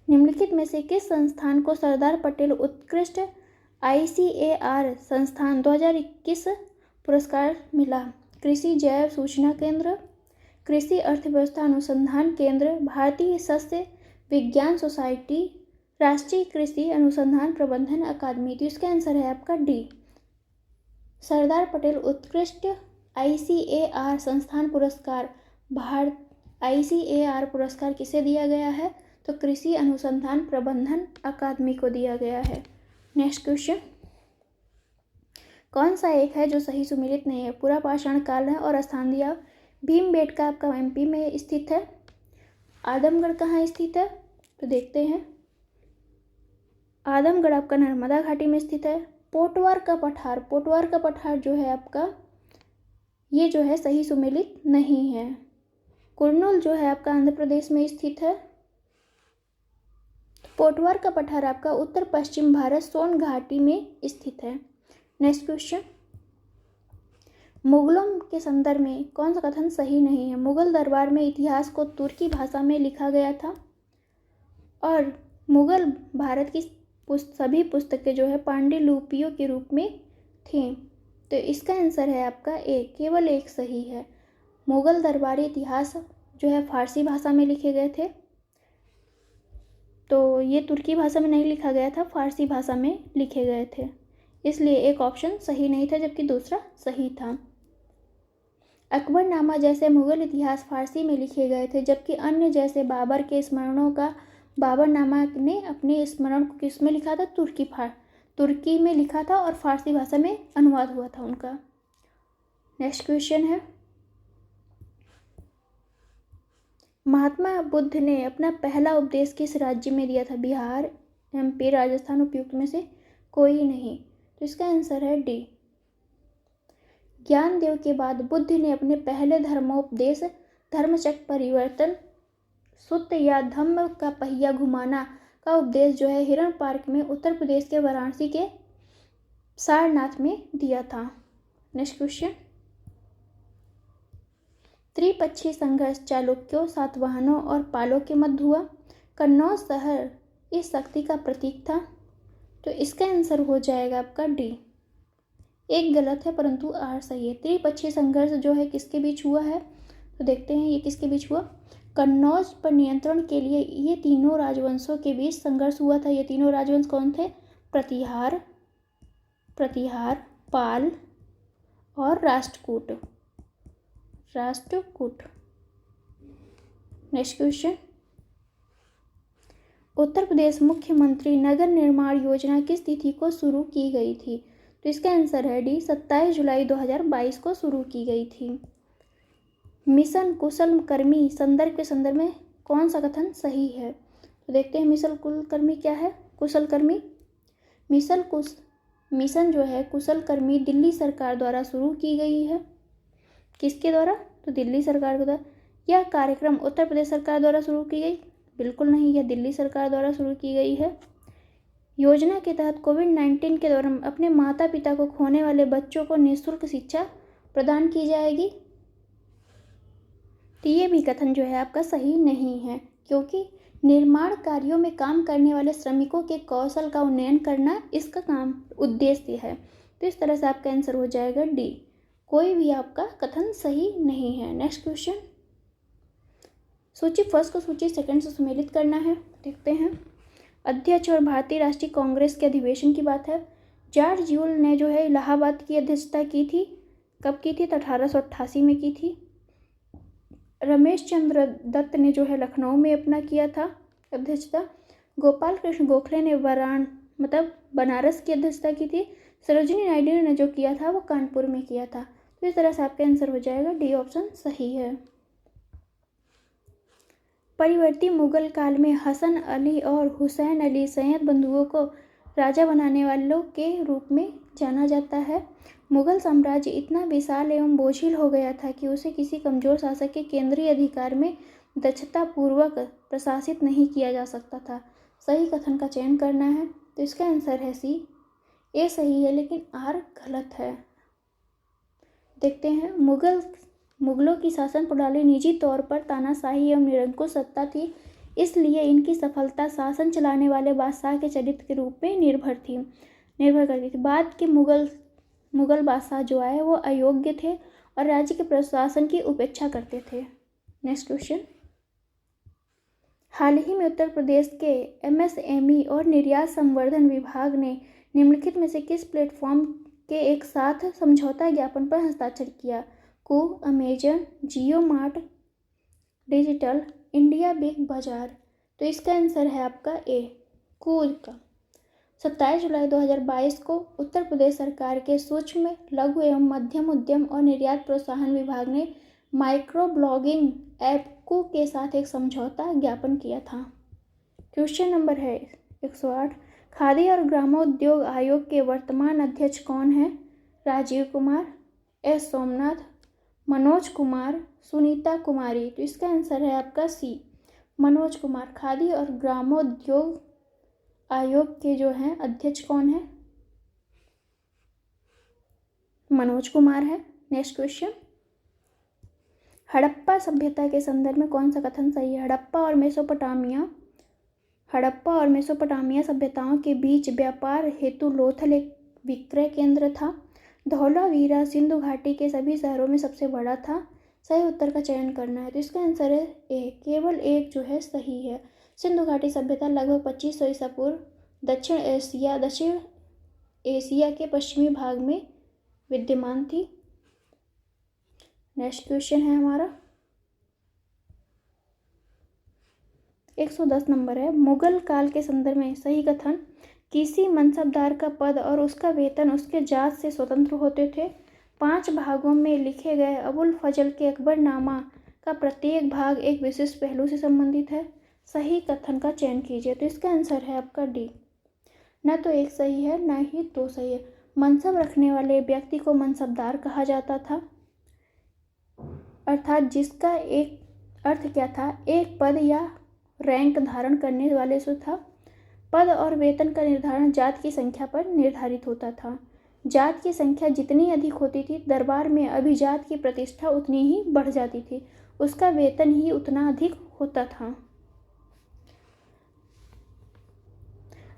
निम्नलिखित में से किस संस्थान को सरदार पटेल उत्कृष्ट ICAR संस्थान 2021 पुरस्कार मिला? कृषि जैव सूचना केंद्र, कृषि अर्थव्यवस्था अनुसंधान केंद्र, भारतीय सस्य विज्ञान सोसाइटी, राष्ट्रीय कृषि अनुसंधान प्रबंधन अकादमी। तो इसका आंसर है आपका डी, सरदार पटेल उत्कृष्ट ICAR संस्थान पुरस्कार। ICAR पुरस्कार किसे दिया गया है? तो कृषि अनुसंधान प्रबंधन अकादमी को दिया गया है। नेक्स्ट क्वेश्चन, कौन सा एक है जो सही सुमेलित नहीं है? पूरा पाषाण काल है और स्थान दिया। भीमबेटका आपका MP में स्थित है। आदमगढ़ कहाँ स्थित है? तो देखते हैं, आदमगढ़ आपका नर्मदा घाटी में स्थित है। पोटवार का पठार जो है आपका, ये जो है सही सुमेलित नहीं है। कुर्नूल जो है आपका आंध्र प्रदेश में स्थित है। पोटवार का पठार आपका उत्तर पश्चिम भारत सोन घाटी में स्थित है। नेक्स्ट क्वेश्चन, मुगलों के संदर्भ में कौन सा कथन सही नहीं है? मुगल दरबार में इतिहास को तुर्की भाषा में लिखा गया था और मुगल भारत की सभी पुस्तकें जो है पांडुलिपियों के रूप में थी। तो इसका आंसर है आपका ए, केवल एक सही है। मुगल दरबारी इतिहास जो है फारसी भाषा में लिखे गए थे, तो ये तुर्की भाषा में नहीं लिखा गया था, फारसी भाषा में लिखे गए थे, इसलिए एक ऑप्शन सही नहीं था जबकि दूसरा सही था। अकबरनामा जैसे मुगल इतिहास फारसी में लिखे गए थे, जबकि अन्य जैसे बाबर के स्मरणों का बाबरनामा ने अपने स्मरण को किस में लिखा था? तुर्की में लिखा था और फारसी भाषा में अनुवाद हुआ था उनका। नेक्स्ट क्वेश्चन है, महात्मा बुद्ध ने अपना पहला उपदेश किस राज्य में दिया था? बिहार, MP, राजस्थान, उपयुक्त में से कोई नहीं। तो इसका आंसर है डी। ज्ञानदेव के बाद बुद्ध ने अपने पहले धर्मोपदेश धर्मचक्र परिवर्तन, सुत्त या धम्म का पहिया घुमाना का उपदेश जो है हिरण पार्क में उत्तर प्रदेश के वाराणसी के सारनाथ में दिया था। नेक्स्ट क्वेश्चन, त्रिपक्षीय संघर्ष चालुक्यों, सातवाहनों और पालों के मध्य हुआ। कन्नौज शहर इस शक्ति का प्रतीक था। तो इसका आंसर हो जाएगा आपका डी, एक गलत है परंतु आर सही है। त्रिपक्षीय संघर्ष जो है किसके बीच हुआ है, तो देखते हैं ये किसके बीच हुआ। कन्नौज पर नियंत्रण के लिए ये तीनों राजवंशों के बीच संघर्ष हुआ था। ये तीनों राजवंश कौन थे, प्रतिहार, पाल और राष्ट्रकूट। नेक्स्ट क्वेश्चन, उत्तर प्रदेश मुख्यमंत्री नगर निर्माण योजना किस तिथि को शुरू की गई थी, तो इसका आंसर है डी, 27 जुलाई 2022 को शुरू की गई थी। मिशन कुशलकर्मी के संदर्भ में कौन सा कथन सही है, तो देखते हैं मिशन कुशलकर्मी क्या है। कुशलकर्मी मिशन जो है कुशलकर्मी दिल्ली सरकार द्वारा शुरू की गई है। किसके द्वारा, तो दिल्ली सरकार के द्वारा। यह कार्यक्रम उत्तर प्रदेश सरकार द्वारा शुरू की गई, बिल्कुल नहीं, यह दिल्ली सरकार द्वारा शुरू की गई है। योजना के तहत कोविड-19 के दौरान अपने माता पिता को खोने वाले बच्चों को निःशुल्क शिक्षा प्रदान की जाएगी। तो ये भी कथन जो है आपका सही नहीं है, क्योंकि निर्माण कार्यों में काम करने वाले श्रमिकों के कौशल का उन्नयन करना इसका काम उद्देश्य है। तो इस तरह से आपका आंसर हो जाएगा डी, कोई भी आपका कथन सही नहीं है। नेक्स्ट क्वेश्चन, सूची फर्स्ट को सूची सेकंड से सुमेलित करना है, देखते हैं। अध्यक्ष और भारतीय राष्ट्रीय कांग्रेस के अधिवेशन की बात है। जॉर्ज यूल ने जो है इलाहाबाद की अध्यक्षता की थी, कब की थी, तो 1888 में की थी। रमेश चंद्र दत्त ने जो है लखनऊ में अपना किया था अध्यक्षता। गोपाल कृष्ण गोखले ने बनारस की अध्यक्षता की थी। सरोजिनी नायडू ने जो किया था वो कानपुर में किया था। तो इस तरह से आपका आंसर हो जाएगा डी, ऑप्शन सही है। परिवर्ती मुगल काल में हसन अली और हुसैन अली सैयद बंधुओं को राजा बनाने वालों के रूप में जाना जाता है। मुगल साम्राज्य इतना विशाल एवं बोझिल हो गया था कि उसे किसी कमजोर शासक के केंद्रीय अधिकार में दक्षतापूर्वक प्रशासित नहीं किया जा सकता था। सही कथन का चयन करना है, तो इसका आंसर है सी, ए सही है लेकिन आर गलत है। देखते हैं, मुगलों की शासन प्रणाली निजी तौर पर तानाशाही एवं निरंकुश सत्ता थी, इसलिए इनकी सफलता शासन चलाने वाले बादशाह के चरित्र के रूप में निर्भर करती थी। बाद के मुगल बादशाह जो आए वो अयोग्य थे और राज्य के प्रशासन की उपेक्षा करते थे। नेक्स्ट क्वेश्चन, हाल ही में उत्तर प्रदेश के एमएसएमई और निर्यात संवर्धन विभाग ने निम्नलिखित में से किस प्लेटफॉर्म के एक साथ समझौता ज्ञापन पर हस्ताक्षर किया। कू, अमेजन, जियो मार्ट डिजिटल, इंडिया बिग बाजार। तो इसका आंसर है आपका ए, कू का। 27 जुलाई 2022 को उत्तर प्रदेश सरकार के सूक्ष्म, लघु एवं मध्यम उद्यम और निर्यात प्रोत्साहन विभाग ने माइक्रो ब्लॉगिंग ऐप कू के साथ एक समझौता ज्ञापन किया था। क्वेश्चन नंबर है 108, खादी और ग्रामोद्योग आयोग के वर्तमान अध्यक्ष कौन है। राजीव कुमार, एस सोमनाथ, मनोज कुमार, सुनीता कुमारी। तो इसका आंसर है आपका सी, मनोज कुमार। खादी और ग्रामोद्योग आयोग के जो हैं अध्यक्ष कौन है, मनोज कुमार है। नेक्स्ट क्वेश्चन, हड़प्पा सभ्यता के संदर्भ में कौन सा कथन सही है। हड़प्पा और मेसोपोटामिया सभ्यताओं के बीच व्यापार हेतु लोथल एक विक्रय केंद्र था। धौलावीरा सिंधु घाटी के सभी शहरों में सबसे बड़ा था। सही उत्तर का चयन करना है, तो इसका आंसर है ए, केवल एक जो है सही है। सिंधु घाटी सभ्यता लगभग 2500 ईसा पूर्व दक्षिण एशिया के पश्चिमी भाग में विद्यमान थी। नेक्स्ट क्वेश्चन है हमारा 110 नंबर है। मुगल काल के संदर्भ में सही कथन, किसी मनसबदार का पद और उसका वेतन उसके जात से स्वतंत्र होते थे। 5 भागों में लिखे गए अबुल फजल के अकबरनामा का प्रत्येक भाग एक विशिष्ट पहलू से संबंधित है। सही कथन का चयन कीजिए, तो इसका आंसर है आपका डी। न तो एक सही है न ही दो सही है। मनसब रखने वाले व्यक्ति को मनसबदार कहा जाता था, अर्थात जिसका एक अर्थ क्या था, एक पद या रैंक धारण करने वाले से था। पद और वेतन का निर्धारण जात की संख्या पर निर्धारित होता था। जात की संख्या जितनी अधिक होती थी, दरबार में अभिजात की प्रतिष्ठा उतनी ही बढ़ जाती थी, उसका वेतन ही उतना अधिक होता था।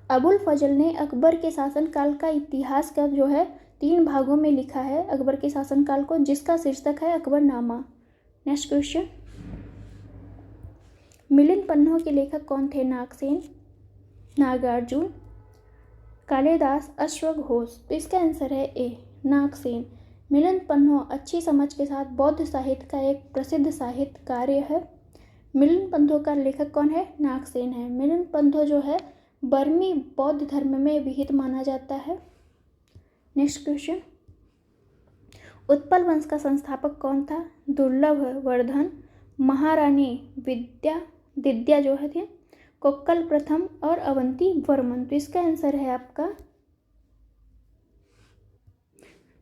अबुल फजल ने अकबर के शासनकाल का इतिहास का जो है 3 भागों में लिखा है अकबर के शासनकाल को, जिसका शीर्षक है अकबरनामा। नेक्स्ट क्वेश्चन, मिलिंद पन्हों के लेखक कौन थे? नागसेन, नागार्जुन, कालिदास, अश्वघोष। तो इसका आंसर है ए, नागसेन। मिलिंद पन्हों अच्छी समझ के साथ बौद्ध साहित्य का एक प्रसिद्ध साहित्य कार्य है। मिलिंद पन्हों का लेखक कौन है? नागसेन है। मिलिंद पन्हों जो है बर्मी बौद्ध धर्म में विहित माना जाता है। नेक्स्ट क्वेश्चन, उत्पल वंश का संस्थापक कौन था? दुर्लभ वर्धन, महारानी दिद्या जो है थे, कोक्कल प्रथम और अवंती वर्मन। तो इसका आंसर है आपका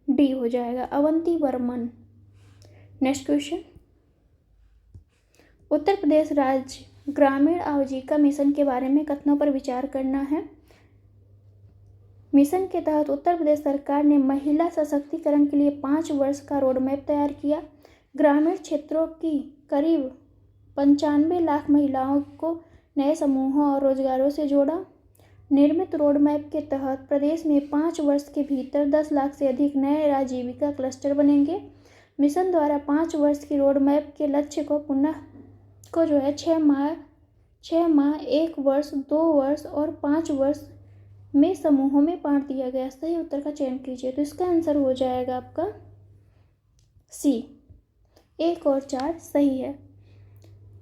डी हो जाएगा, अवंती वर्मन। नेक्स्ट क्वेश्चन, उत्तर प्रदेश राज्य ग्रामीण आजीविका मिशन के बारे में कथनों पर विचार करना है। मिशन के तहत उत्तर प्रदेश सरकार ने महिला सशक्तिकरण के लिए 5 वर्ष का रोड मैप तैयार किया। ग्रामीण क्षेत्रों की करीब 95 लाख महिलाओं को नए समूहों और रोजगारों से जोड़ा। निर्मित रोड मैप के तहत प्रदेश में 5 वर्ष के भीतर 10 लाख से अधिक नए आजीविका क्लस्टर बनेंगे। मिशन द्वारा 5 वर्ष की रोड मैप के लक्ष्य को जो है 6 माह, 1 वर्ष, 2 वर्ष और 5 वर्ष में समूहों में बांट दिया गया। सही उत्तर का चयन कीजिए। तो इसका आंसर हो जाएगा आपका सी, 1 और 4 सही है।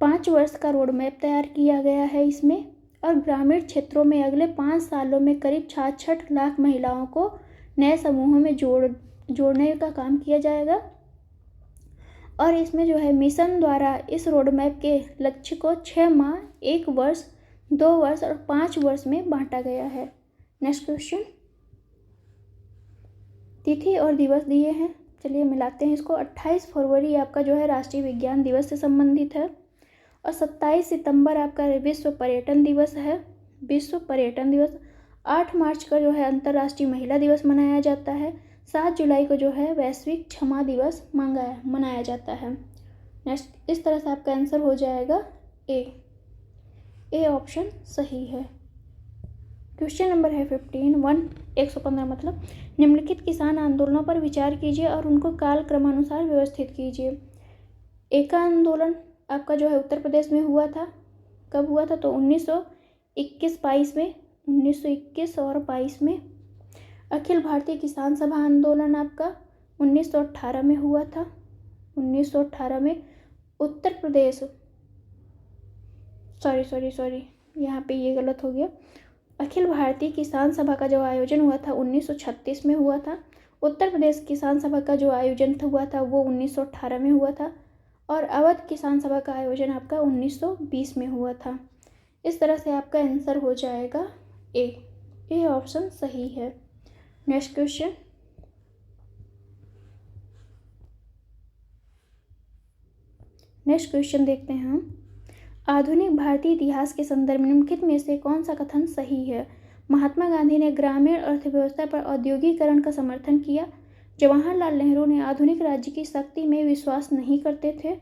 5 वर्ष का रोड मैप तैयार किया गया है इसमें, और ग्रामीण क्षेत्रों में अगले 5 सालों में करीब 66 लाख महिलाओं को नए समूहों में जोड़ने का काम किया जाएगा। और इसमें जो है मिशन द्वारा इस रोड मैप के लक्ष्य को 6 माह, 1 वर्ष, 2 वर्ष और 5 वर्ष में बांटा गया है। नेक्स्ट क्वेश्चन, तिथि और दिवस दिए हैं, चलिए मिलाते हैं इसको। 28 फरवरी आपका जो है राष्ट्रीय विज्ञान दिवस से संबंधित है, और 27 सितंबर आपका विश्व पर्यटन दिवस है, विश्व पर्यटन दिवस। 8 मार्च का जो है अंतर्राष्ट्रीय महिला दिवस मनाया जाता है। 7 जुलाई को जो है वैश्विक क्षमा दिवस मनाया जाता है। नेक्स्ट, इस तरह से आपका आंसर हो जाएगा ए ऑप्शन सही है। क्वेश्चन नंबर है 115 मतलब, निम्नलिखित किसान आंदोलनों पर विचार कीजिए और उनको काल क्रमानुसार व्यवस्थित कीजिए। एका आंदोलन आपका जो है उत्तर प्रदेश में हुआ था। कब हुआ था? तो 1921-22 में, 1921 और 22 में। अखिल भारतीय किसान सभा आंदोलन आपका 1918 में हुआ था। 1918 में उत्तर प्रदेश, सॉरी यहाँ पे ये गलत हो गया। अखिल भारतीय किसान सभा का जो आयोजन हुआ था 1936 में हुआ था। उत्तर प्रदेश किसान सभा का जो आयोजन हुआ था वो 1918 में हुआ था, और अवध किसान सभा का आयोजन आपका 1920 में हुआ था। इस तरह से आपका आंसर हो जाएगा ए ऑप्शन सही है। नेक्स्ट क्वेश्चन, देखते हैं हम। आधुनिक भारतीय इतिहास के संदर्भ में निम्नलिखित में से कौन सा कथन सही है? महात्मा गांधी ने ग्रामीण अर्थव्यवस्था पर औद्योगिकरण का समर्थन किया। जवाहरलाल नेहरू ने आधुनिक राज्य की शक्ति में विश्वास नहीं करते थे।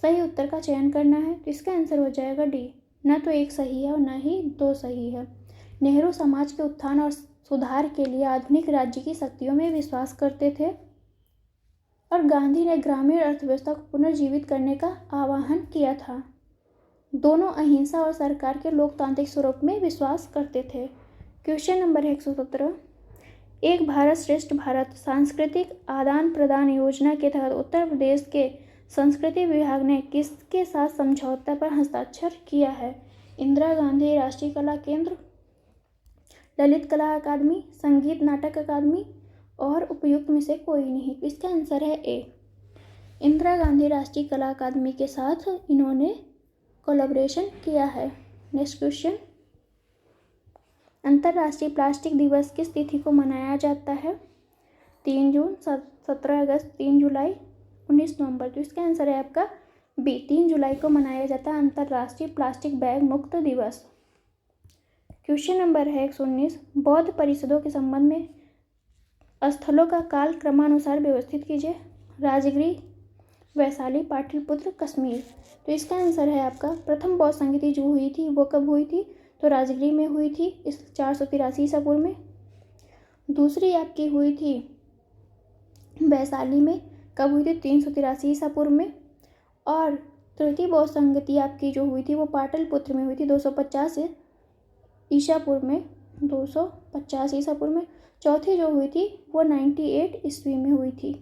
सही उत्तर का चयन करना है, तो इसका आंसर हो जाएगा डी। न तो 1 सही है और न ही 2 सही है। नेहरू समाज के उत्थान और सुधार के लिए आधुनिक राज्य की शक्तियों में विश्वास करते थे, और गांधी ने ग्रामीण अर्थव्यवस्था को पुनर्जीवित करने का आह्वान किया था। दोनों अहिंसा और सरकार के लोकतांत्रिक स्वरूप में विश्वास करते थे। क्वेश्चन नंबर 117, एक भारत श्रेष्ठ भारत सांस्कृतिक आदान प्रदान योजना के तहत उत्तर प्रदेश के संस्कृति विभाग ने किसके साथ समझौता पर हस्ताक्षर किया है? इंदिरा गांधी राष्ट्रीय कला केंद्र, ललित कला अकादमी, संगीत नाटक अकादमी, और उपयुक्त में से कोई नहीं। इसका आंसर है ए, इंदिरा गांधी राष्ट्रीय कला अकादमी के साथ इन्होंने कोलैबोरेशन किया है। नेक्स्ट क्वेश्चन, अंतर्राष्ट्रीय प्लास्टिक दिवस किस तिथि को मनाया जाता है? 3 जून, 17 अगस्त, 3 जुलाई, 19 नवंबर। तो इसका आंसर है आपका बी, 3 जुलाई को मनाया जाता है अंतर्राष्ट्रीय प्लास्टिक बैग मुक्त दिवस। क्वेश्चन नंबर है 119, बौद्ध परिषदों के संबंध में स्थलों का काल क्रमानुसार व्यवस्थित कीजिए। राजगिरी, वैशाली, पाटलिपुत्र, कश्मीर। तो इसका आंसर है आपका प्रथम बौद्ध संगीति जो हुई थी वो कब हुई थी? तो राजगिरी में हुई थी, इस 483 ईसा पूर्व में। दूसरी आपकी हुई थी वैशाली में कब हुई थी? 383 ईसा पूर्व में। और तृतीय बौद्ध संगति आपकी जो हुई थी वो पाटलिपुत्र में हुई थी 250 ईसा पूर्व में, 250 ईसा पूर्व में। चौथी जो हुई थी वो 98 ईस्वी में हुई थी,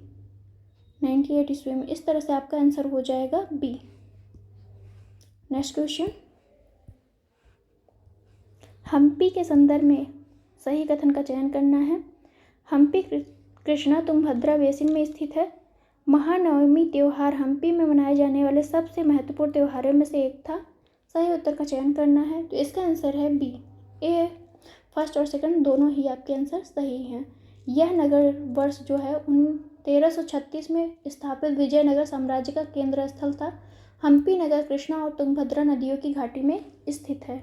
98 ईस्वी में। इस तरह से आपका आंसर हो जाएगा बी। नेक्स्ट क्वेश्चन, हम्पी के संदर्भ में सही कथन का चयन करना है। हम्पी कृष्णा तुंगभद्रा बेसिन में स्थित है। महानवमी त्योहार हम्पी में मनाए जाने वाले सबसे महत्वपूर्ण त्योहारों में से एक था। सही उत्तर का चयन करना है, तो इसका आंसर है बी। ए फर्स्ट और सेकंड दोनों ही आपके आंसर सही हैं। यह नगर वर्ष जो है 1336 में स्थापित विजयनगर साम्राज्य का केंद्र स्थल था। हम्पी नगर कृष्णा और तुंगभद्रा नदियों की घाटी में स्थित है।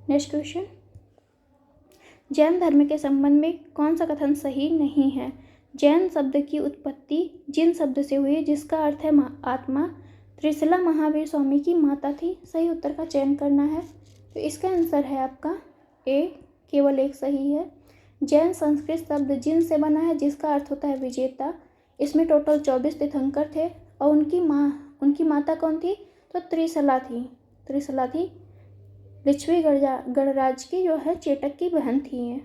नेक्स्ट क्वेश्चन, जैन धर्म के संबंध में कौन सा कथन सही नहीं है? जैन शब्द की उत्पत्ति जिन शब्द से हुई जिसका अर्थ है आत्मा, त्रिशला महावीर स्वामी की माता थी। सही उत्तर का चयन करना है, तो इसका आंसर है आपका ए, केवल एक सही है। जैन संस्कृत शब्द जिन से बना है जिसका अर्थ होता है विजेता। इसमें टोटल 24 तीर्थंकर थे और उनकी माता कौन थी? तो त्रिशला थी। लिच्छवी गणराज की जो है चेटक की बहन थी ये।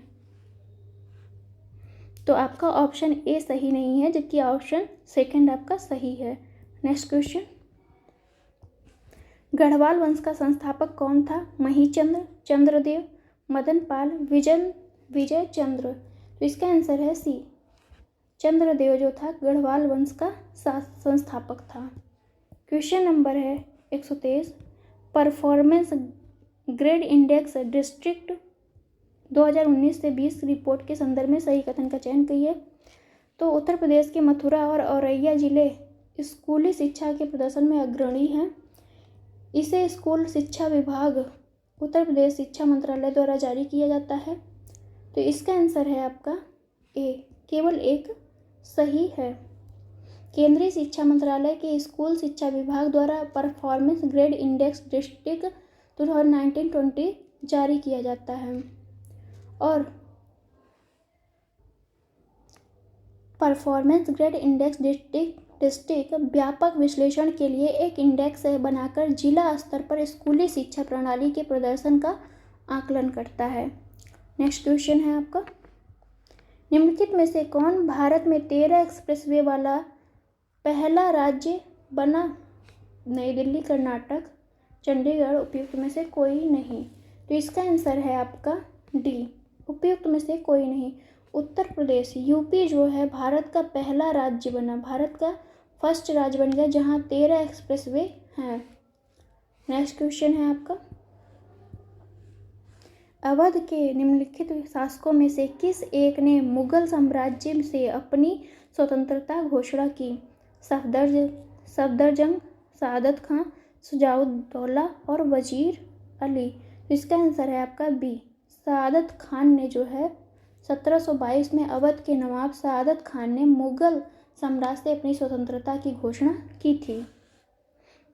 तो आपका ऑप्शन ए सही नहीं है, जबकि ऑप्शन सेकंड आपका सही है। नेक्स्ट क्वेश्चन, गढ़वाल वंश का संस्थापक कौन था? महीचंद्र, चंद्रदेव, मदनपाल, विजय चंद्र। तो इसका आंसर है सी, चंद्रदेव जो था गढ़वाल वंश का संस्थापक था। क्वेश्चन नंबर है 123, परफॉर्मेंस ग्रेड इंडेक्स डिस्ट्रिक्ट 2019 से 20 रिपोर्ट के संदर्भ में सही कथन का चयन कीजिए। तो उत्तर प्रदेश के मथुरा और औरैया जिले स्कूली शिक्षा के प्रदर्शन में अग्रणी हैं। इसे स्कूल शिक्षा विभाग उत्तर प्रदेश शिक्षा मंत्रालय द्वारा जारी किया जाता है। तो इसका आंसर है आपका ए, केवल एक सही है। केंद्रीय शिक्षा मंत्रालय के स्कूल शिक्षा विभाग द्वारा परफॉर्मेंस ग्रेड इंडेक्स डिस्ट्रिक्ट 2019-20 जारी किया जाता है। और परफॉर्मेंस ग्रेड इंडेक्स डिस्ट्रिक्ट व्यापक विश्लेषण के लिए एक इंडेक्स बनाकर जिला स्तर पर स्कूली शिक्षा प्रणाली के प्रदर्शन का आकलन करता है। नेक्स्ट क्वेश्चन है आपका, निम्नलिखित में से कौन भारत में 13 एक्सप्रेसवे वाला पहला राज्य बना? नई दिल्ली, कर्नाटक, चंडीगढ़, उपयुक्त में से कोई नहीं। तो इसका आंसर है आपका डी, उपयुक्त में से कोई नहीं। उत्तर प्रदेश, यूपी जो है भारत का पहला राज्य बना, भारत का फर्स्ट राज्य बन गया जहां 13 एक्सप्रेसवे हैं। नेक्स्ट क्वेश्चन है आपका, अवध के निम्नलिखित शासकों में से किस एक ने मुगल साम्राज्य से अपनी स्वतंत्रता घोषणा की? सफदरजंग, सआदत खां, शुजाउद्दौला और वजीर अली। तो इसका आंसर है आपका बी, सआदत खान ने जो है 1722 में अवध के नवाब सआदत खान ने मुगल साम्राज्य से अपनी स्वतंत्रता की घोषणा की थी।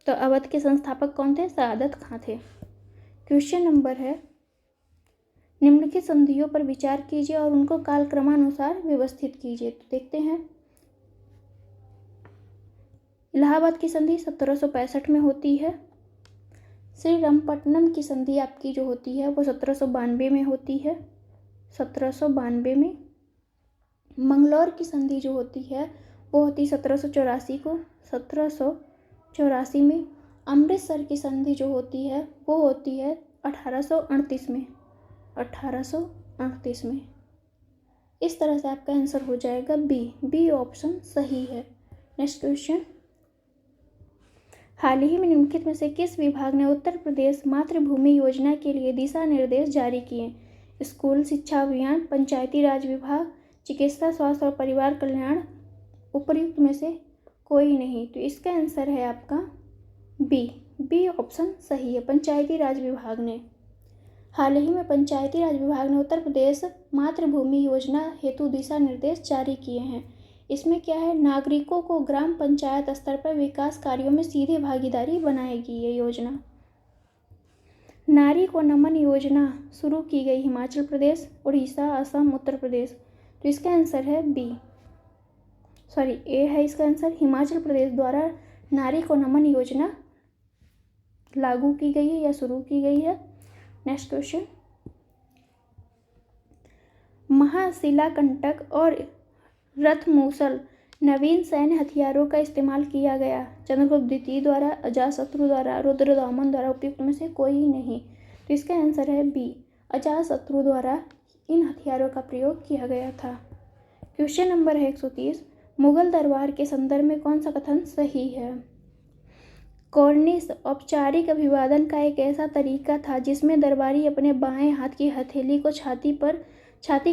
तो अवध के संस्थापक कौन थे? सआदत खान थे। क्वेश्चन नंबर है, निम्नलिखित संधियों पर विचार कीजिए और उनको कालक्रमानुसार व्यवस्थित कीजिए। तो देखते हैं, इलाहाबाद की संधि 1765 में होती है। श्रीरंगपट्टनम की संधि आपकी जो होती है वो 1792 में होती है, 1792 में। मंगलौर की संधि जो होती है वो होती 1784 को, 1784 में। अमृतसर की संधि जो होती है वो होती है 1838 में, 1838 में। इस तरह से आपका आंसर हो जाएगा बी ऑप्शन सही है। नेक्स्ट क्वेश्चन, हाल ही में निम्नलिखित में से किस विभाग ने उत्तर प्रदेश मातृभूमि योजना के लिए दिशा निर्देश जारी किए? स्कूल शिक्षा अभियान, पंचायती राज विभाग, चिकित्सा स्वास्थ्य और परिवार कल्याण। उपयुक्त में से कोई नहीं। तो इसका आंसर है आपका बी ऑप्शन सही है, पंचायती राज विभाग ने। हाल ही में पंचायती राज विभाग ने उत्तर प्रदेश मातृभूमि योजना हेतु दिशा निर्देश जारी किए हैं। इसमें क्या है, नागरिकों को ग्राम पंचायत स्तर पर विकास कार्यों में सीधे भागीदारी बनाएगी ये योजना। नारी को नमन योजना शुरू की गई हिमाचल प्रदेश, उड़ीसा, असम, उत्तर प्रदेश। तो इसका आंसर है बी, ए है इसका आंसर। हिमाचल प्रदेश द्वारा नारी को नमन योजना लागू की गई है या शुरू की गई है। नेक्स्ट क्वेश्चन, महाशिलाकंटक और रथमूसल नवीन सैन्य हथियारों का इस्तेमाल किया गया। चंद्रगुप्त द्वितीय द्वारा, अजातशत्रु द्वारा, रुद्रदामन द्वारा, उपयुक्त में से कोई नहीं। तो इसका आंसर है बी, अजातशत्रु द्वारा इन हथियारों का प्रयोग किया गया था। क्वेश्चन नंबर है 130, मुगल दरबार के संदर्भ में कौन सा कथन सही है? कॉर्निश औपचारिक अभिवादन का एक ऐसा तरीका था जिसमें दरबारी अपने बाएं हाथ की हथेली को छाती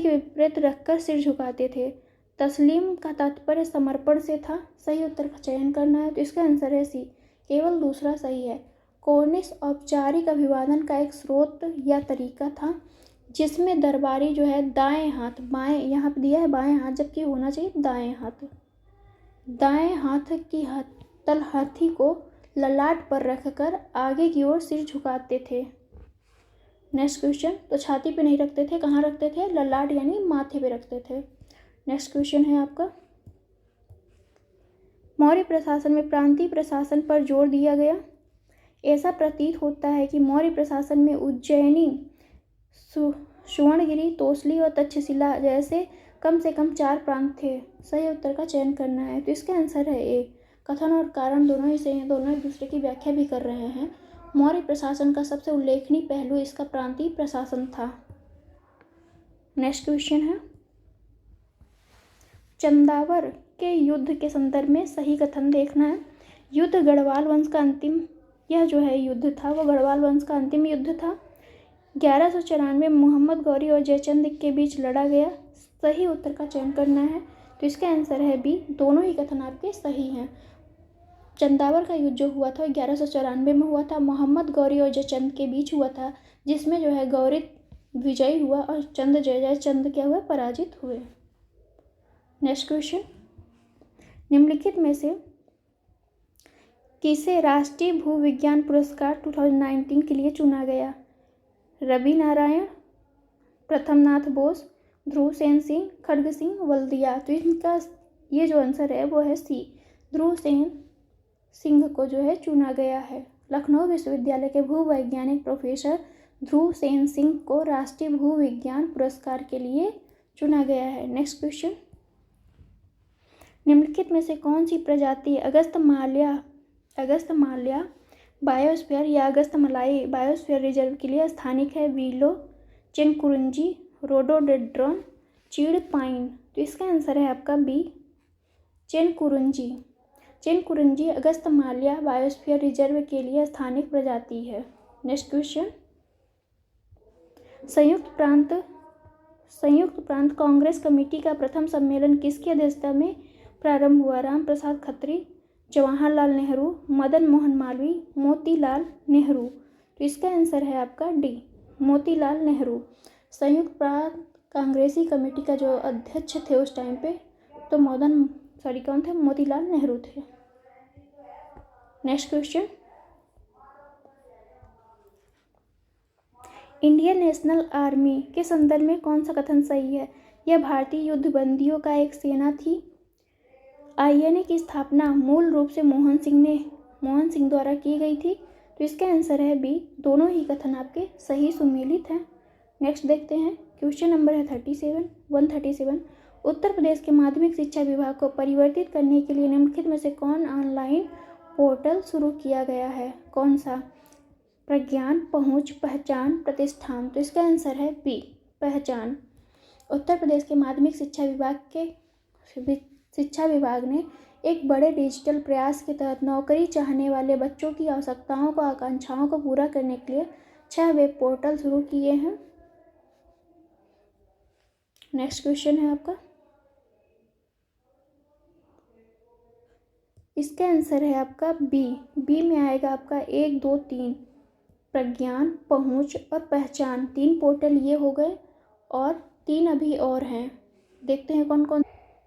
के विपरीत रखकर सिर झुकाते थे। तस्लीम का तात्पर्य समर्पण से था। सही उत्तर का चयन करना है। तो इसका आंसर है सी, केवल दूसरा सही है। कॉर्निश औपचारिक अभिवादन का एक स्रोत या तरीका था जिसमें दरबारी जो है दाएं हाथ, बाएं यहाँ पे दिया है बाएं हाथ, जबकि होना चाहिए दाएं हाथ की तलहथी को ललाट पर रखकर आगे की ओर सिर झुकाते थे। नेक्स्ट क्वेश्चन, तो छाती पे नहीं रखते थे, कहाँ रखते थे? ललाट यानी माथे पे रखते थे। नेक्स्ट क्वेश्चन है आपका, मौर्य प्रशासन में प्रांतीय प्रशासन पर जोर दिया गया। ऐसा प्रतीत होता है कि मौर्य प्रशासन में उज्जैनी, सुवर्णगिरी, तोसली और तक्षशिला जैसे कम से कम 4 प्रांत थे। सही उत्तर का चयन करना है। तो इसका आंसर है ए, कथन और कारण दोनों ही सही हैं, दोनों एक दूसरे की व्याख्या भी कर रहे हैं। मौर्य प्रशासन का सबसे उल्लेखनीय पहलू इसका प्रांतीय प्रशासन था। नेक्स्ट क्वेश्चन है, चंदावर के युद्ध के संदर्भ में सही कथन देखना है। युद्ध गढ़वाल वंश का अंतिम, यह जो है युद्ध था वो गढ़वाल वंश का अंतिम युद्ध था। 1194 में मोहम्मद गौरी और जयचंद के बीच लड़ा गया। सही उत्तर का चयन करना है। तो इसका आंसर है बी, दोनों ही कथन आपके सही हैं। चंदावर का युद्ध जो हुआ था 1194 में हुआ था, मोहम्मद गौरी और जयचंद के बीच हुआ था, जिसमें जो है गौरी विजयी हुआ और जयचंद क्या हुआ? पराजित हुए। नेक्स्ट क्वेश्चन, निम्नलिखित में से किसे राष्ट्रीय भूविज्ञान पुरस्कार 2019 के लिए चुना गया? रवि नारायण, प्रथमनाथ बोस, ध्रुव सेन सिंह, खड्ग सिंह वल्दिया। तो इनका ये जो आंसर है वो है सी, ध्रुव सेन सिंह को जो है चुना गया है। लखनऊ विश्वविद्यालय के भूवैज्ञानिक प्रोफेसर ध्रुव सेन सिंह को राष्ट्रीय भूविज्ञान पुरस्कार के लिए चुना गया है। नेक्स्ट क्वेश्चन, निम्नलिखित में से कौन सी प्रजाति अगस्त्यमाल्या बायोस्फीयर या अगस्त्यमलाई बायोस्फीयर रिजर्व के लिए स्थानिक है? वीलो, चेनकुरुंजी, रोडोडेंड्रॉन, चीड़ पाइन। तो इसका आंसर है आपका बी, चेनकुरुंजी। चेनकुरुंजी अगस्त्यमाल्या बायोस्फीयर रिजर्व के लिए स्थानिक प्रजाति है। नेक्स्ट क्वेश्चन, संयुक्त प्रांत कांग्रेस कमेटी का प्रथम सम्मेलन किसकी अध्यक्षता में प्रारंभ हुआ? राम प्रसाद खत्री, जवाहरलाल नेहरू, मदन मोहन मालवीय, मोतीलाल नेहरू। तो इसका आंसर है आपका डी, मोतीलाल नेहरू। संयुक्त प्रांत कांग्रेसी कमेटी का जो अध्यक्ष थे उस टाइम पे तो कौन थे? मोतीलाल नेहरू थे। Next question, Indian national army के संदर्भ में कौन सा कथन सही है? यह भारतीय युद्धबंदियों का एक सेना थी। आईएनए की स्थापना मूल रूप से मोहन सिंह द्वारा की गई थी। तो इसका आंसर है बी, दोनों ही कथन आपके सही सुमेलित हैं। नेक्स्ट देखते हैं, क्वेश्चन नंबर है 137। उत्तर प्रदेश के माध्यमिक शिक्षा विभाग को परिवर्तित करने के लिए निम्नलिखित में से कौन ऑनलाइन पोर्टल शुरू किया गया है? कौन सा? प्रज्ञान, पहुंच, पहचान, प्रतिष्ठान। तो इसका आंसर है बी, पहचान। उत्तर प्रदेश के माध्यमिक शिक्षा विभाग ने एक बड़े डिजिटल प्रयास के तहत नौकरी चाहने वाले बच्चों की आवश्यकताओं को आकांक्षाओं को पूरा करने के लिए 6 वेब पोर्टल शुरू किए हैं। नेक्स्ट क्वेश्चन है आपका, इसका आंसर है आपका बी में आएगा आपका 1, 2, 3 प्रज्ञान, पहुंच और पहचान। 3 पोर्टल ये हो गए और 3 अभी और हैं, देखते हैं कौन कौन।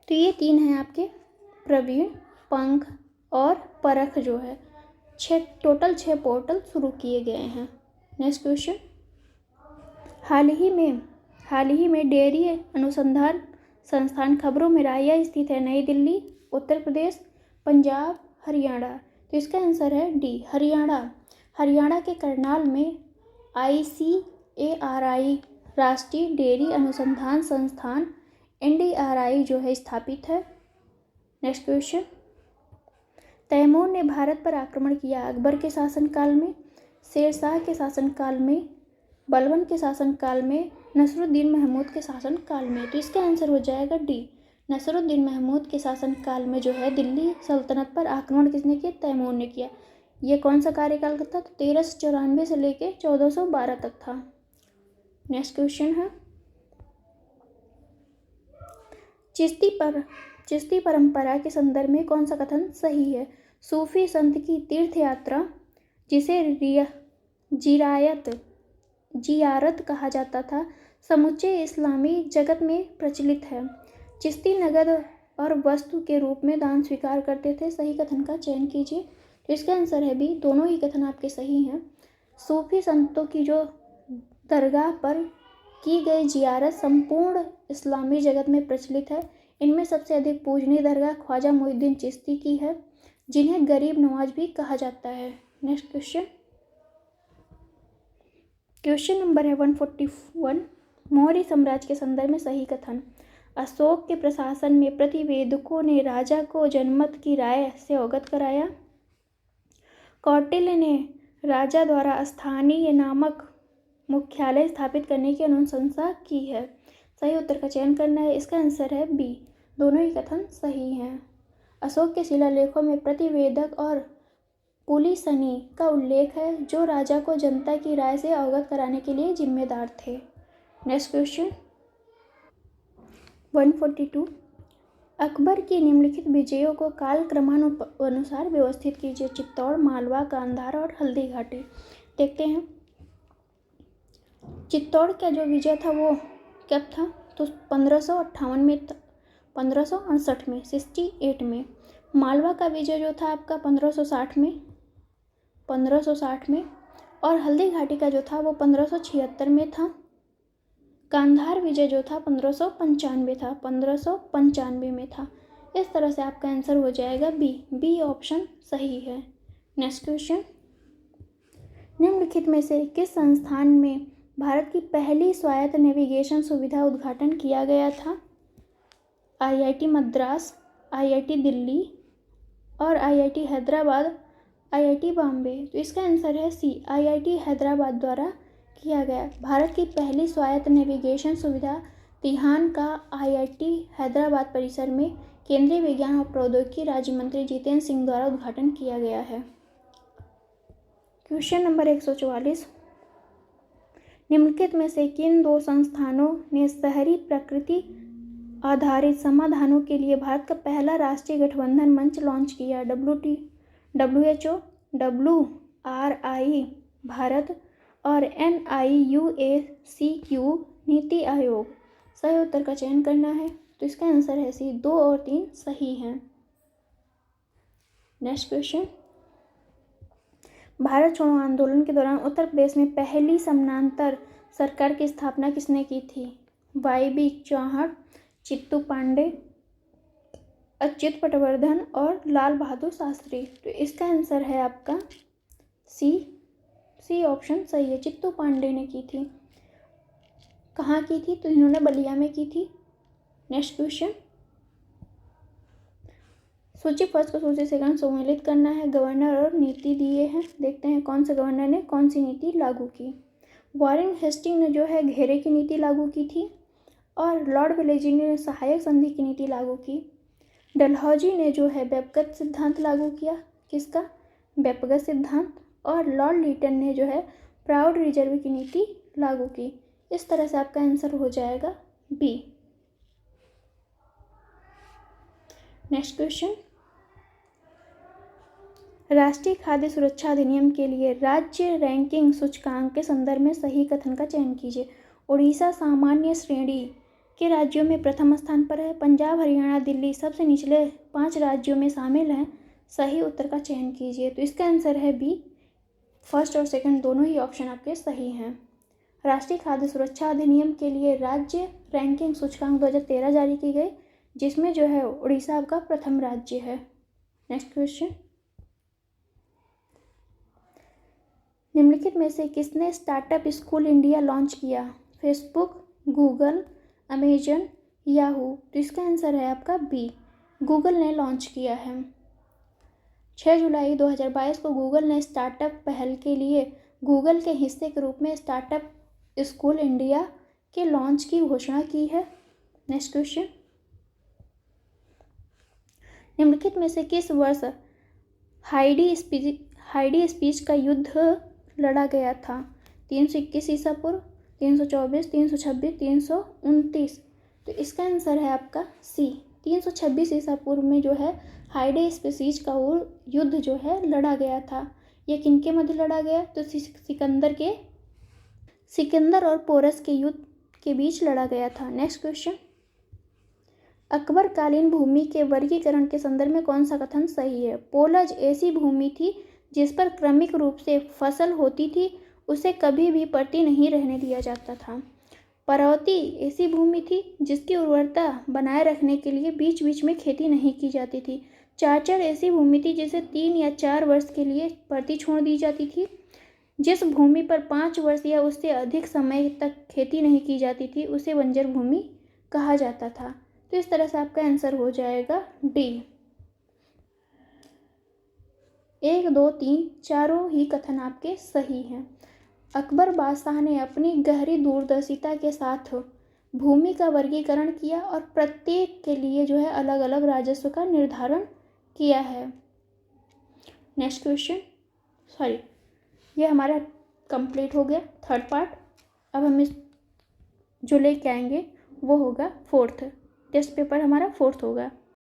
तो ये 3 हैं आपके प्रवीण, पंख और परख जो है। टोटल 6 पोर्टल शुरू किए गए हैं। नेक्स्ट क्वेश्चन, हाल ही में डेयरी अनुसंधान संस्थान खबरों में राया स्थित है? नई दिल्ली, उत्तर प्रदेश, पंजाब, हरियाणा। तो इसका आंसर है डी, हरियाणा। हरियाणा के करनाल में ICARI राष्ट्रीय डेयरी अनुसंधान संस्थान NDRI जो है स्थापित है। नेक्स्ट क्वेश्चन, तैमूर ने भारत पर आक्रमण किया अकबर के शासनकाल में, शेरशाह के शासनकाल में, बलबन के शासनकाल में, नसरुद्दीन महमूद के शासनकाल में। तो इसका आंसर हो जाएगा डी, नसरुद्दीन महमूद के शासनकाल में जो है दिल्ली सल्तनत पर आक्रमण किसने किया? तैमूर ने किया। ये कौन सा कार्यकाल का था? तो 1394 से लेके 1412 तक था। नेक्स्ट क्वेश्चन है, चिश्ती परंपरा के संदर्भ में कौन सा कथन सही है? सूफी संत की तीर्थ यात्रा जिसे जियारत कहा जाता था, समूचे इस्लामी जगत में प्रचलित है। चिश्ती नगद और वस्तु के रूप में दान स्वीकार करते थे। सही कथन का चयन कीजिए। तो इसका आंसर है बी, दोनों ही कथन आपके सही हैं। सूफी संतों की जो दरगाह पर की गई जियारत संपूर्ण इस्लामी जगत में प्रचलित है। इनमें सबसे अधिक पूजनीय दरगाह ख्वाजा मोइनुद्दीन चिश्ती की है, जिन्हें गरीब नवाज भी कहा जाता है। नेक्स्ट क्वेश्चन नंबर है 141, मौर्य साम्राज्य के संदर्भ में सही कथन। अशोक के प्रशासन में प्रतिवेदकों ने राजा को जनमत की राय से अवगत कराया। कौटिल्य ने राजा द्वारा स्थानीय नामक मुख्यालय स्थापित करने की अनुशंसा की है। सही उत्तर का चयन करना है। इसका आंसर है बी, दोनों ही कथन सही हैं। अशोक के शिलालेखों में प्रतिवेदक और पुलिसनी का उल्लेख है, जो राजा को जनता की राय से अवगत कराने के लिए जिम्मेदार थे। नेक्स्ट क्वेश्चन 142, अकबर की निम्नलिखित विजयों को कालक्रमानुसार व्यवस्थित कीजिए। चित्तौड़, मालवा, गांधार और हल्दी घाटी। देखते हैं, चित्तौड़ का जो विजय था वो कब था? तो 1558 में, 1568 में, 68 में। मालवा का विजय जो था आपका 1560 में, और हल्दी घाटी का जो था वो 1576 में था। गांधार विजय जो था 1595 में था। इस तरह से आपका आंसर हो जाएगा बी ऑप्शन सही है। नेक्स्ट क्वेश्चन, निम्नलिखित में से किस संस्थान में भारत की पहली स्वायत्त नेविगेशन सुविधा उद्घाटन किया गया था? IIT मद्रास, IIT दिल्ली और IIT हैदराबाद, IIT बॉम्बे। तो इसका आंसर है सी, IIT हैदराबाद द्वारा किया गया। भारत की पहली स्वायत्त नेविगेशन सुविधा तिहान का IIT हैदराबाद परिसर में केंद्रीय विज्ञान और प्रौद्योगिकी राज्य मंत्री जितेंद्र सिंह द्वारा उद्घाटन किया गया है। क्वेश्चन नंबर 144, निम्नलिखित में से किन दो संस्थानों ने शहरी प्रकृति आधारित समाधानों के लिए भारत का पहला राष्ट्रीय गठबंधन मंच लॉन्च किया? WHO, WRI भारत और NIUACQ नीति आयोग। सही उत्तर का चयन करना है। तो इसका आंसर है सी, 2 और 3 सही हैं। नेक्स्ट क्वेश्चन, भारत छोड़ो आंदोलन के दौरान उत्तर प्रदेश में पहली समानांतर सरकार की स्थापना किसने की थी? YB चौहान, चित्तू पांडे, अच्युत पटवर्धन और लाल बहादुर शास्त्री। तो इसका आंसर है आपका सी ऑप्शन सही है। चित्तू पांडे ने की थी। कहाँ की थी? तो इन्होंने बलिया में की थी। नेक्स्ट क्वेश्चन, सूची फर्स्ट को सूची सेकंड सम्मिलित करना है। गवर्नर और नीति दिए हैं, देखते हैं कौन से गवर्नर ने कौन सी नीति लागू की। वॉरेन हेस्टिंग ने जो है घेरे की नीति लागू की थी, और लॉर्ड वेलेस्ली ने सहायक संधि की नीति लागू की। डलहौजी ने जो है व्यक्तिगत सिद्धांत लागू किया। किसका? व्यक्तिगत सिद्धांत। और लॉर्ड लीटन ने जो है प्राउड रिजर्व की नीति लागू की। इस तरह से आपका आंसर हो जाएगा बी। नेक्स्ट क्वेश्चन, राष्ट्रीय खाद्य सुरक्षा अधिनियम के लिए राज्य रैंकिंग सूचकांक के संदर्भ में सही कथन का चयन कीजिए। उड़ीसा सामान्य श्रेणी के राज्यों में प्रथम स्थान पर है। पंजाब, हरियाणा, दिल्ली सबसे निचले 5 राज्यों में शामिल हैं। सही उत्तर का चयन कीजिए। तो इसका आंसर है बी। फर्स्ट और सेकंड दोनों ही ऑप्शन आपके सही हैं। राष्ट्रीय खाद्य सुरक्षा अधिनियम के लिए राज्य रैंकिंग सूचकांक 2013 जारी की गई, जिसमें जो है उड़ीसा आपका प्रथम राज्य है। नेक्स्ट क्वेश्चन, निम्नलिखित में से किसने स्टार्टअप स्कूल इंडिया लॉन्च किया? Facebook, Google, Amazon, Yahoo. तो इसका आंसर है आपका बी, गूगल ने लॉन्च किया है। 6 जुलाई 2022 को गूगल ने स्टार्टअप पहल के लिए गूगल के हिस्से के रूप में स्टार्टअप स्कूल इंडिया के लॉन्च की घोषणा की है। नेक्स्ट क्वेश्चन, निम्नलिखित में से किस वर्ष हाइडी स्पीच का युद्ध लड़ा गया था? 321 ईसा पूर्व, 324, 326, 329। तो इसका आंसर है आपका सी, 326 ईसा पूर्व में जो है हाइडी स्पीच का वो युद्ध जो है लड़ा गया था। ये किनके मध्य लड़ा गया? तो सिकंदर और पोरस के युद्ध के बीच लड़ा गया था। नेक्स्ट क्वेश्चन, अकबर कालीन भूमि के वर्गीकरण के संदर्भ में कौन सा कथन सही है? पोलज ऐसी भूमि थी जिस पर क्रमिक रूप से फसल होती थी, उसे कभी भी परती नहीं रहने दिया जाता था। परवती ऐसी भूमि थी जिसकी उर्वरता बनाए रखने के लिए बीच बीच में खेती नहीं की जाती थी। चाचर ऐसी भूमि थी जिसे 3 या 4 वर्ष के लिए परती छोड़ दी जाती थी। जिस भूमि पर 5 वर्ष या उससे अधिक समय तक खेती नहीं की जाती थी उसे बंजर भूमि कहा जाता था। तो इस तरह से आपका आंसर हो जाएगा डी। 1, 2, 3 चारों ही कथन आपके सही हैं। अकबर बादशाह ने अपनी गहरी दूरदर्शिता के साथ भूमि का वर्गीकरण किया और प्रत्येक के लिए जो है अलग अलग राजस्व का निर्धारण किया है। नेक्स्ट क्वेश्चन, सॉरी, ये हमारा कंप्लीट हो गया थर्ड पार्ट। अब हम इस जो लेके आएंगे वो होगा फोर्थ, टेस्ट पेपर हमारा फोर्थ होगा।